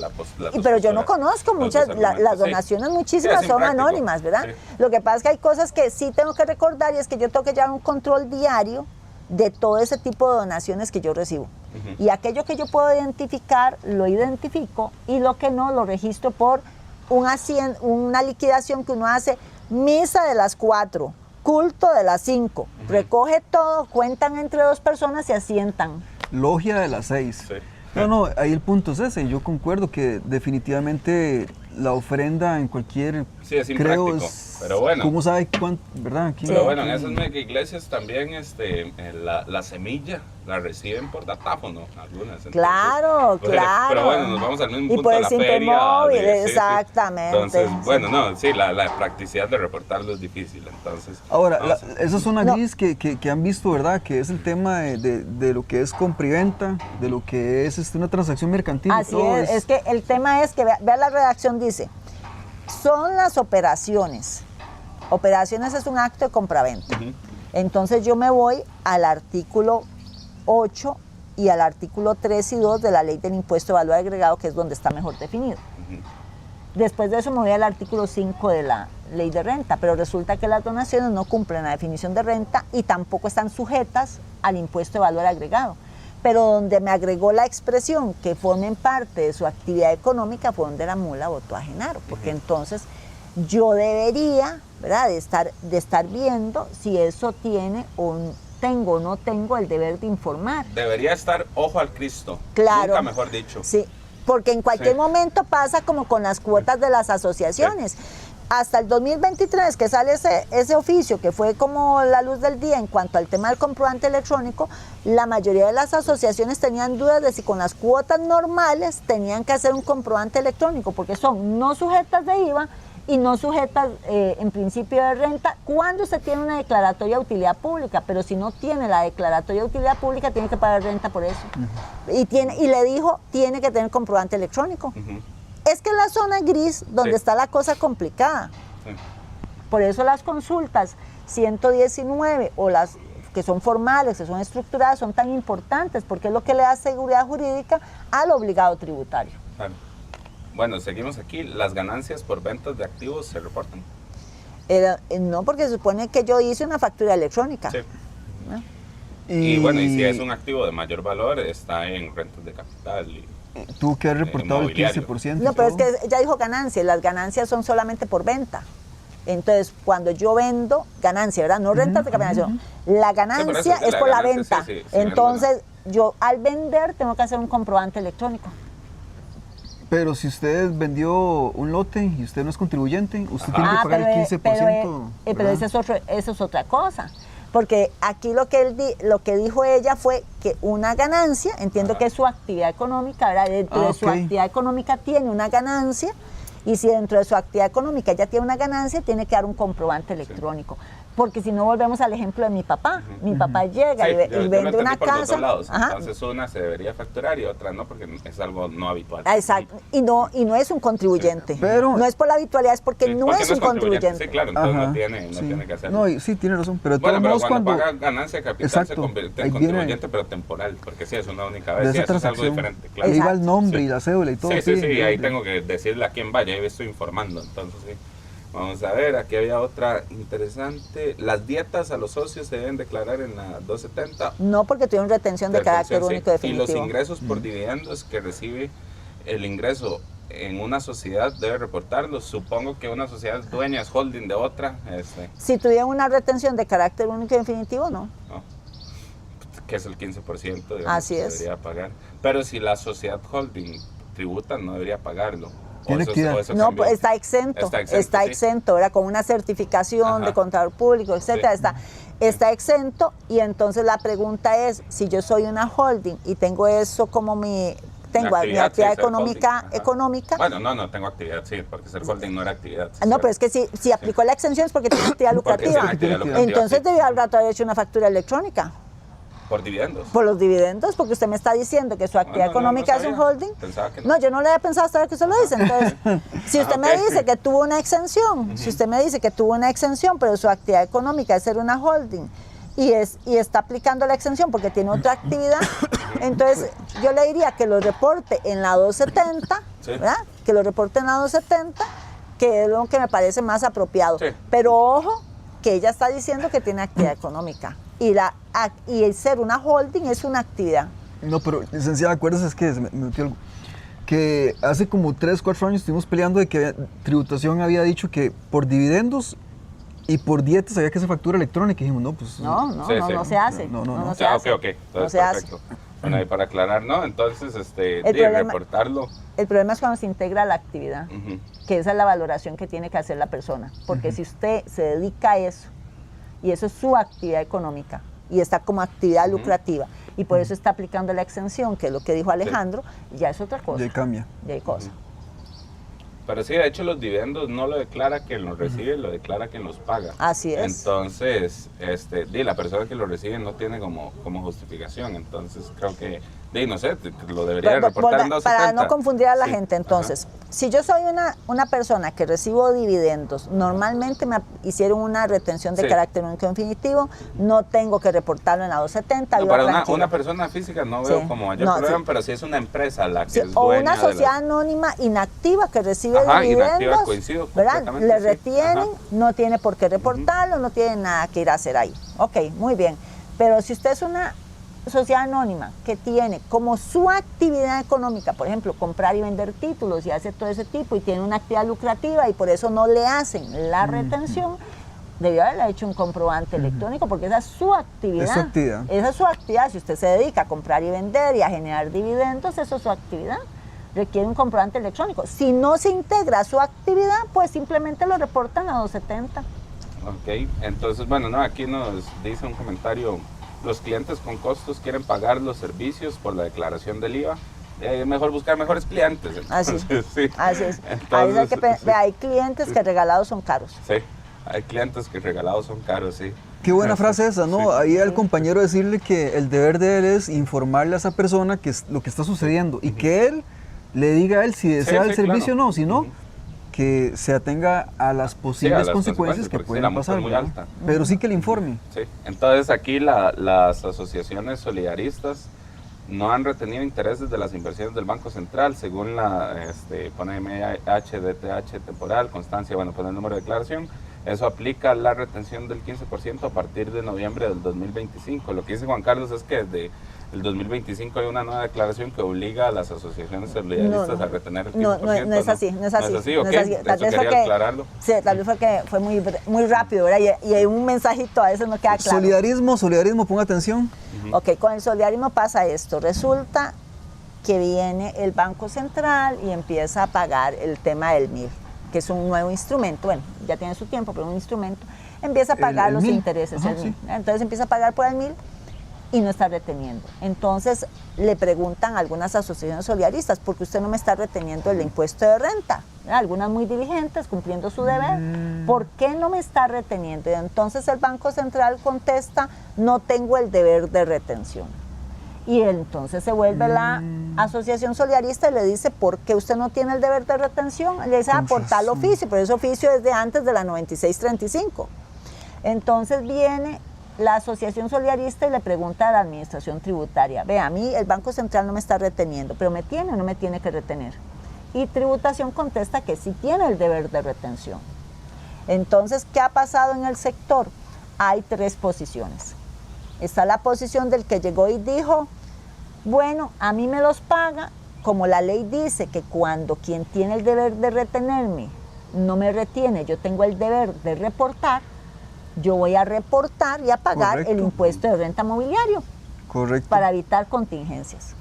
pero yo no conozco muchas, las donaciones muchísimas son anónimas, ¿verdad? Sí. Lo que pasa es que hay cosas que sí tengo que recordar, y es que yo tengo que llevar un control diario de todo ese tipo de donaciones que yo recibo. Y aquello que yo puedo identificar, lo identifico, y lo que no, lo registro por una liquidación que uno hace, misa de las 4, culto de las 5, recoge todo, cuentan entre 2 personas y asientan. Logia de las 6. Sí. No, ahí el punto es ese. Yo concuerdo que definitivamente la ofrenda en cualquier... Sí, es impráctico, pero bueno. ¿Cómo sabe cuánto, verdad? Pero bueno, en esas mega iglesias también la semilla la reciben por datáfono, algunas. Entonces, claro. Pero bueno, nos vamos al mismo Y punto por de el la simple feria. móvil, Sí. exactamente. Entonces, bueno, no, sí, la practicidad de reportarlo es difícil, entonces... Ahora, esa zona gris que han visto, ¿verdad? Que es el tema de lo que es compra y venta, de lo que es una transacción mercantil. Así es que el tema es que, vea la redacción, dice, son las operaciones. Operaciones es un acto de compraventa. Entonces yo me voy al artículo 8 y al artículo 3 y 2 de la Ley del Impuesto de Valor Agregado, que es donde está mejor definido. Después de eso me voy al artículo 5 de la Ley de Renta, pero resulta que las donaciones no cumplen la definición de renta y tampoco están sujetas al impuesto de valor agregado. Pero donde me agregó la expresión que formen parte de su actividad económica fue donde la mula votó a Genaro, porque entonces yo debería, ¿verdad?, de estar viendo si eso tiene o tengo o no tengo el deber de informar. Debería estar ojo al Cristo, claro, nunca mejor dicho. Sí, porque en cualquier momento pasa como con las cuotas de las asociaciones. Sí. Hasta el 2023 que sale ese oficio, que fue como la luz del día en cuanto al tema del comprobante electrónico, la mayoría de las asociaciones tenían dudas de si con las cuotas normales tenían que hacer un comprobante electrónico, porque son no sujetas de IVA y no sujetas en principio de renta cuando se tiene una declaratoria de utilidad pública, pero si no tiene la declaratoria de utilidad pública tiene que pagar renta por eso. Y le dijo, tiene que tener comprobante electrónico. Es que es la zona gris donde está la cosa complicada. Por eso las consultas 119 o las que son formales, que son estructuradas, son tan importantes, porque es lo que le da seguridad jurídica al obligado tributario. Claro. Bueno, seguimos aquí. ¿Las ganancias por ventas de activos se reportan? No, porque se supone que yo hice una factura electrónica. Sí. ¿No? Y bueno, y si es un activo de mayor valor, está en rentas de capital. Tuvo que haber reportado el 15%. No, pero es que ya dijo ganancias. Las ganancias son solamente por venta. Entonces, cuando yo vendo, ganancia, ¿verdad? No rentas de capital. La ganancia es por la venta. Sí, entonces, yo al vender tengo que hacer un comprobante electrónico. Pero si usted vendió un lote y usted no es contribuyente, usted tiene que pagar el 15%. Pero eso es otra cosa. Porque aquí lo que dijo ella fue que una ganancia, entiendo que es su actividad económica, ¿verdad? Dentro de su actividad económica tiene una ganancia, y si dentro de su actividad económica ya tiene una ganancia, tiene que dar un comprobante electrónico. Porque si no, volvemos al ejemplo de mi papá. Mi papá llega y vende una casa. Entonces una se debería facturar y otra no, porque es algo no habitual. Exacto. Y no es un contribuyente. Pero no es por la habitualidad, es porque no es un contribuyente. Sí, claro, entonces no tiene que hacerlo. No, sí, tiene razón. Pero bueno, pero cuando paga ganancia de capital se convierte en contribuyente, pero temporal, porque sí, es una única vez. Sí, eso es algo diferente. Claro. Ahí va el nombre y la cédula y todo. Sí, ahí tengo que decirle a quién vaya, ahí estoy informando, entonces sí. Vamos a ver, aquí había otra interesante. ¿Las dietas a los socios se deben declarar en la 270? No, porque tuvieron retención de carácter único definitivo. Y los ingresos por dividendos que recibe el ingreso en una sociedad debe reportarlos. Supongo que una sociedad dueña es holding de otra. Si tuvieran una retención de carácter único y definitivo, no. Que es el 15%, digamos, así es. Debería pagar. Pero si la sociedad holding tributa, no debería pagarlo. No, pues está exento, ¿verdad? Con una certificación de contador público, etcétera, está exento. Y entonces la pregunta es, si yo soy una holding y tengo eso como mi actividad económica. Bueno, no tengo actividad, sí, porque ser holding no era actividad. No, pero es que si aplicó la exención es porque tiene actividad lucrativa. Entonces debió al rato haber hecho una factura electrónica. ¿Por dividendos? Por los dividendos, porque usted me está diciendo que su actividad económica es un holding. No, yo no le había pensado hasta que usted lo dice. Entonces, si usted me dice que tuvo una exención, pero su actividad económica es ser una holding y está aplicando la exención porque tiene otra actividad, entonces yo le diría que lo reporte en la 270, ¿verdad? Que lo reporte en la 270, que es lo que me parece más apropiado. Pero ojo, que ella está diciendo que tiene actividad económica. Y el ser una holding es una actividad. No, pero licenciada, acuérdese, es que me metió algo. Que hace como 3, 4 años estuvimos peleando de que tributación había dicho que por dividendos y por dietas había que hacer factura electrónica. Y dijimos, no, pues... No se hace. No se hace. Ok. No se hace. Bueno, y para aclarar, ¿no? Entonces, reportarlo. El problema es cuando se integra la actividad, que esa es la valoración que tiene que hacer la persona. Porque si usted se dedica a eso, y eso es su actividad económica, y está como actividad lucrativa, y por eso está aplicando la exención, que es lo que dijo Alejandro, ya es otra cosa. Ya cambia. Ya hay cosa. Pero sí, de hecho los dividendos no lo declara quien los recibe, lo declara quien los paga. Así es. Entonces, la persona que lo recibe no tiene como justificación. Entonces, creo que, no sé, lo debería reportar en 270. Para no confundir a la gente, entonces, si yo soy una persona que recibo dividendos, normalmente me hicieron una retención de carácter único infinitivo, no tengo que reportarlo en la 270. No, para una persona física no veo como mayor problema, pero si es una empresa la que es dueña o una sociedad anónima inactiva que recibe dividendos, coincido le retienen, no tiene por qué reportarlo, no tiene nada que ir a hacer ahí. Ok, muy bien. Pero si usted es una sociedad anónima que tiene como su actividad económica, por ejemplo, comprar y vender títulos y hace todo ese tipo y tiene una actividad lucrativa y por eso no le hacen la retención, debió haberle hecho un comprobante electrónico porque esa es su actividad. Es su actividad. Esa es su actividad. Si usted se dedica a comprar y vender y a generar dividendos, eso es su actividad. Requiere un comprobante electrónico. Si no se integra a su actividad, pues simplemente lo reportan a 270. Ok, entonces, bueno, no, aquí nos dice un comentario: los clientes con costos quieren pagar los servicios por la declaración del IVA. Es mejor buscar mejores clientes. Entonces, Así es. Entonces, hay clientes que regalados son caros. Sí, hay clientes que regalados son caros, sí. Qué buena frase esa, ¿no? Ahí al compañero decirle que el deber de él es informarle a esa persona que es lo que está sucediendo y que él le diga a él si desea el servicio o no, si no, que se atenga a las posibles consecuencias que pueden pasar, muy alta. Pero sí que le informe. Sí, entonces aquí las asociaciones solidaristas no han retenido intereses de las inversiones del Banco Central, según pone MHDTH temporal, constancia, pone el número de declaración. Eso aplica la retención del 15% a partir de noviembre del 2025. Lo que dice Juan Carlos es que desde el 2025 hay una nueva declaración que obliga a las asociaciones solidaristas a retener el 15%. No es así. No es así, ok. Tal vez quería aclararlo. Sí, tal vez fue que fue muy rápido, ¿verdad? Y hay un mensajito a veces no queda claro. Solidarismo, ponga atención. Ok, con el solidarismo pasa esto. Resulta que viene el Banco Central y empieza a pagar el tema del MIL, que es un nuevo instrumento, ya tiene su tiempo, pero un instrumento, empieza a pagar los intereses. Sí. Entonces empieza a pagar por el MIL y no está reteniendo. Entonces le preguntan a algunas asociaciones solidaristas, ¿por qué usted no me está reteniendo el impuesto de renta? Algunas muy diligentes, cumpliendo su deber, ¿por qué no me está reteniendo? Y entonces el Banco Central contesta, no tengo el deber de retención. Y entonces se vuelve la asociación solidarista y le dice, ¿por qué usted no tiene el deber de retención? Le dice, por tal oficio, pero ese oficio es de antes de la 9635. Entonces viene la asociación solidarista y le pregunta a la administración tributaria, a mí el Banco Central no me está reteniendo, pero ¿me tiene o no me tiene que retener? Y tributación contesta que sí tiene el deber de retención. Entonces, ¿qué ha pasado en el sector? Hay tres posiciones. Está la posición del que llegó y dijo, bueno, a mí me los paga, como la ley dice que cuando quien tiene el deber de retenerme no me retiene, yo tengo el deber de reportar, yo voy a reportar y a pagar el impuesto de renta mobiliario. Correcto. Para evitar contingencias.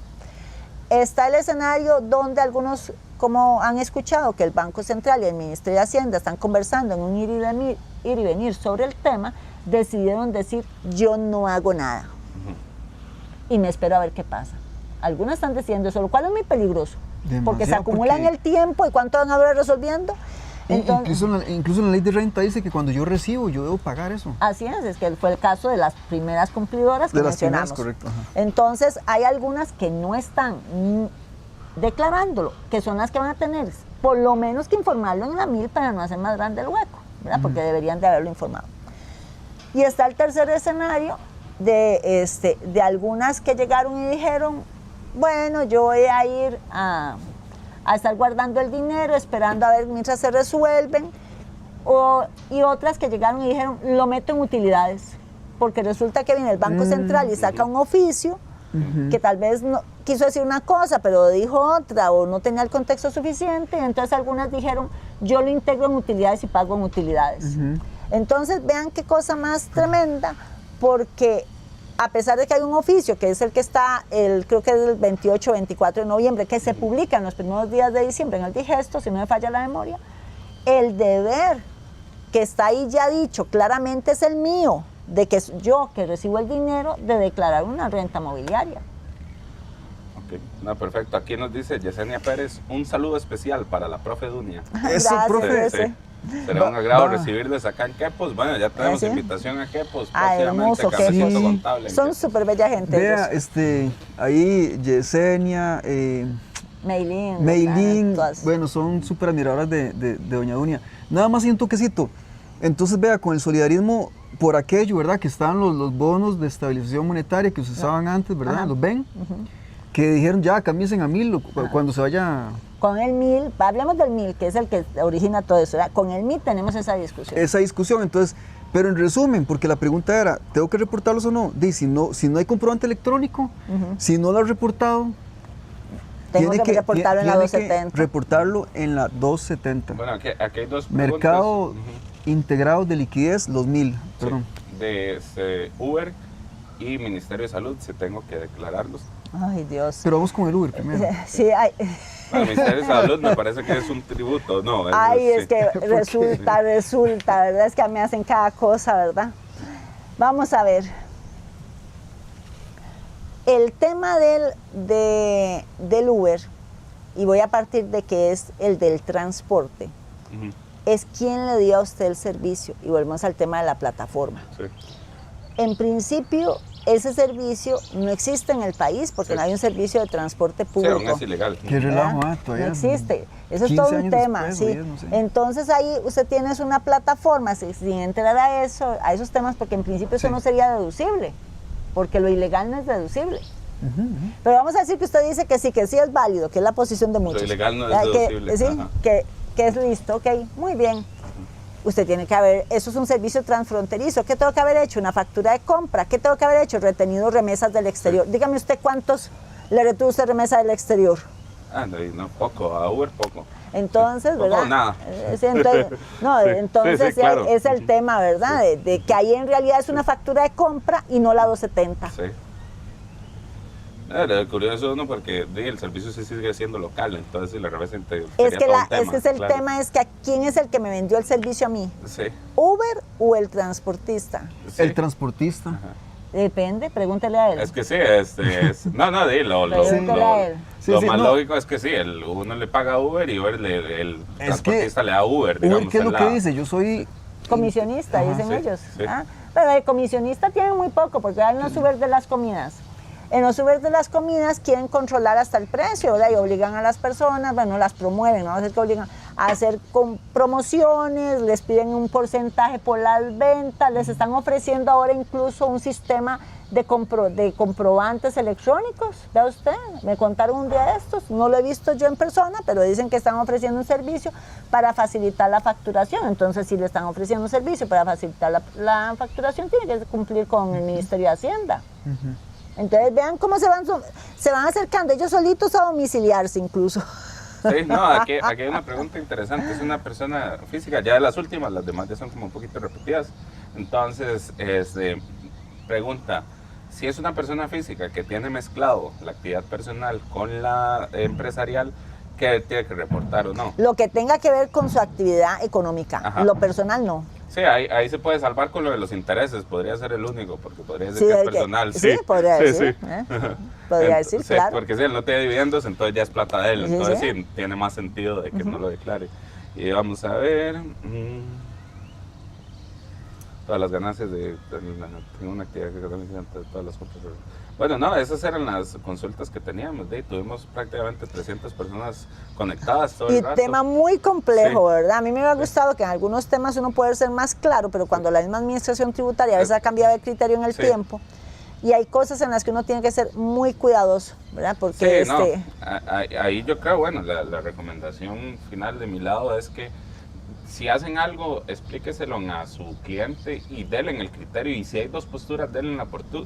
Está el escenario donde algunos, como han escuchado que el Banco Central y el Ministerio de Hacienda están conversando en un ir y venir sobre el tema, decidieron decir, yo no hago nada. Y me espero a ver qué pasa. Algunas están diciendo eso, lo cual es muy peligroso. Porque se acumula en el tiempo y cuánto van a ver resolviendo. Entonces, incluso en la ley de renta dice que cuando yo recibo, yo debo pagar eso. Así es que fue el caso de las primeras cumplidoras que mencionamos. Correcto. Entonces, hay algunas que no están declarándolo, que son las que van a tener, por lo menos que informarlo en la MIL para no hacer más grande el hueco, ¿verdad? Porque deberían de haberlo informado. Y está el tercer escenario de algunas que llegaron y dijeron, bueno, yo voy a ir a estar guardando el dinero, esperando a ver mientras se resuelven, y otras que llegaron y dijeron, lo meto en utilidades, porque resulta que viene el Banco Central y saca un oficio, que tal vez no quiso decir una cosa, pero dijo otra, o no tenía el contexto suficiente, entonces algunas dijeron, yo lo integro en utilidades y pago en utilidades. Entonces vean qué cosa más tremenda, porque a pesar de que hay un oficio, que es el que está, creo que es el 28 24 de noviembre, que se publica en los primeros días de diciembre en el Digesto, si no me falla la memoria, el deber que está ahí ya dicho claramente es el mío, de que yo que recibo el dinero de declarar una renta mobiliaria. Ok, no, perfecto. Aquí nos dice Yesenia Pérez, un saludo especial para la profe Dunia. Eso, Gracias, profe. ese. Será un agrado recibirles acá en Quepos. Bueno, ya tenemos invitación a Quepos. Hermoso, Cafecito Quepos. Contable. Son súper bella gente. Vea, ahí Yesenia, Meilín, bueno, son súper admiradoras de doña Dunia. Nada más hay un toquecito. Entonces, vea, con el solidarismo por aquello, ¿verdad? Que estaban los bonos de estabilización monetaria que se usaban antes, ¿verdad? Ajá. Los ven, que dijeron ya, cámbiense a 1000 cuando se vaya. Con el MIL, hablemos del MIL, que es el que origina todo eso, ¿verdad? Con el MIL tenemos esa discusión. Entonces, pero en resumen, porque la pregunta era, ¿tengo que reportarlos o no? Si no hay comprobante electrónico, si no lo has reportado, tengo que reportarlo en la 270. Reportarlo en la 270. Bueno, aquí hay dos preguntas. Mercado integrado de liquidez, los 1000, perdón. De Uber y Ministerio de Salud, si tengo que declararlos. Ay, Dios. Pero vamos con el Uber primero. Sí, ay. Bueno, el Ministerio de Salud me parece que es un tributo, ¿no? Ay, es que resulta, ¿verdad? Es que me hacen cada cosa, ¿verdad? Vamos a ver. El tema del Uber, y voy a partir de que es el del transporte, es quién le dio a usted el servicio, y volvemos al tema de la plataforma. Sí. En principio, ese servicio no existe en el país porque no hay un servicio de transporte público. Sí, aún es ilegal. Qué relajo, todavía. No existe. Eso es todo un tema. Después, ¿sí? 10, no sé. Entonces ahí usted tiene una plataforma sin entrar a esos temas, porque en principio eso no sería deducible, porque lo ilegal no es deducible. Pero vamos a decir que usted dice que sí es válido, que es la posición de muchos. Lo ilegal no es deducible. Sí, que es listo, ok, muy bien. Usted tiene que haber, eso es un servicio transfronterizo. ¿Qué tengo que haber hecho? Una factura de compra. ¿Qué tengo que haber hecho? Retenido remesas del exterior. Dígame usted cuántos le retuvo usted remesa del exterior. No, poco, a Uber poco. Entonces, ¿verdad? Poco, nada. Sí, entonces sí, claro. es el tema, ¿verdad? De que ahí en realidad es una factura de compra y no la 270. Sí. Lo curioso uno porque el servicio sí sigue siendo local, entonces si la remesa es que el tema es que ¿quién es el que me vendió el servicio a mí? Sí. ¿Uber o el transportista? Sí. El transportista. Ajá. Depende, pregúntele a él. Es que sí, lo más lógico es que sí, uno le paga a Uber y Uber el transportista le da a Uber. Uber, ¿qué es lo que dice? Yo soy comisionista, dicen sí, ellos. Sí. Pero el comisionista tiene muy poco, porque hay los Uber de las comidas. En los Uber de las comidas quieren controlar hasta el precio, ¿verdad? Y obligan a las personas, bueno, las promueven, ¿no? Es que obligan a hacer promociones, les piden un porcentaje por las ventas, les están ofreciendo ahora incluso un sistema de comprobantes electrónicos. ¿Ve usted? Me contaron un día de estos, no lo he visto yo en persona, pero dicen que están ofreciendo un servicio para facilitar la facturación. Entonces, si le están ofreciendo un servicio para facilitar la facturación, tiene que cumplir con el Ministerio de Hacienda. Entonces vean cómo se van acercando ellos solitos a domiciliarse incluso. Sí, no, aquí hay una pregunta interesante, es una persona física, ya de las últimas, las demás ya son como un poquito repetidas. Entonces, pregunta, si es una persona física que tiene mezclado la actividad personal con la empresarial, ¿qué tiene que reportar o no? Lo que tenga que ver con su actividad económica, lo personal no. Sí, ahí se puede salvar con lo de los intereses, podría ser el único, porque podría decir que es personal. Sí, podría decir. Sí. Podría decir, sí, claro. Porque si él no tiene dividendos, entonces ya es plata de él, entonces sí, tiene más sentido de que no lo declare. Y vamos a ver, todas las ganancias de una actividad que de todas las compras. Bueno, no, esas eran las consultas que teníamos, tuvimos prácticamente 300 personas conectadas todo el rato. Y tema muy complejo, ¿verdad? A mí me hubiera gustado que en algunos temas uno puede ser más claro, pero cuando la misma administración tributaria a veces ha cambiado de criterio en el tiempo, y hay cosas en las que uno tiene que ser muy cuidadoso, ¿verdad? Porque ahí yo creo, bueno, la recomendación final de mi lado es que si hacen algo, explíqueselo a su cliente y denle el criterio. Y si hay dos posturas, denle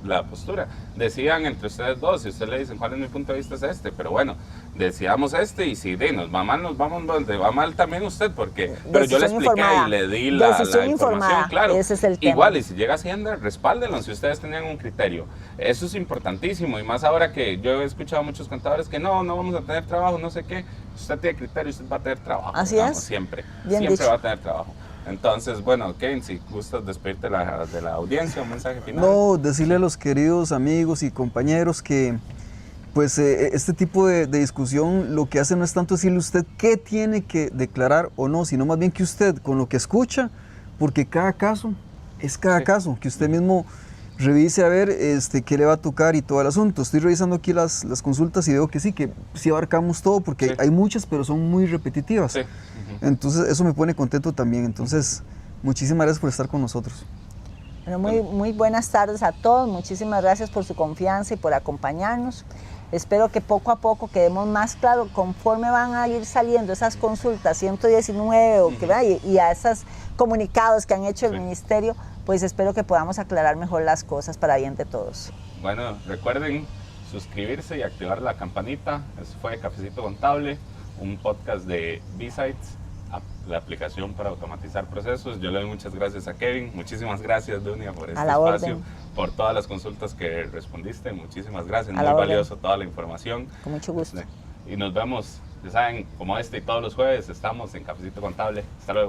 la postura. Decidan entre ustedes dos. Si ustedes le dicen cuál es mi punto de vista, es este. Pero bueno, decidamos este. Y si nos va mal, nos vamos donde va mal también usted. Porque, pero yo le expliqué informada. y le di la información, informada. claro. Ese es el tema. Igual, y si llega Hacienda, respáldenlo si ustedes tenían un criterio. Eso es importantísimo. Y más ahora que yo he escuchado a muchos contadores que no vamos a tener trabajo, no sé qué. Si usted tiene criterio, usted va a tener trabajo. Así digamos, es. Siempre. Bien Siempre dicho. va a tener trabajo. Entonces, bueno, Kevin, si gustas despedirte de la audiencia, un mensaje final. No, decirle a los queridos amigos y compañeros que pues este tipo de discusión lo que hace no es tanto decirle a usted qué tiene que declarar o no, sino más bien que usted con lo que escucha, porque cada caso es cada caso, que usted mismo revise a ver qué le va a tocar y todo el asunto. Estoy revisando aquí las consultas y veo que sí abarcamos todo, porque hay muchas, pero son muy repetitivas. Sí. Entonces eso me pone contento también. Entonces, muchísimas gracias por estar con nosotros. Bueno, muy buenas tardes a todos. Muchísimas gracias por su confianza y por acompañarnos. Espero que poco a poco quedemos más claros conforme van a ir saliendo esas consultas 119 y a esos comunicados que han hecho el Ministerio, pues espero que podamos aclarar mejor las cosas para bien de todos. Bueno, recuerden suscribirse y activar la campanita. Eso fue Cafecito Contable, un podcast de B-Sites, la aplicación para automatizar procesos. Yo le doy muchas gracias a Kevin. Muchísimas gracias, Dunia, por este espacio, por todas las consultas que respondiste. Muchísimas gracias. Muy valioso toda la información. Con mucho gusto. Y nos vemos, ya saben, como y todos los jueves estamos en Cafecito Contable. Hasta luego.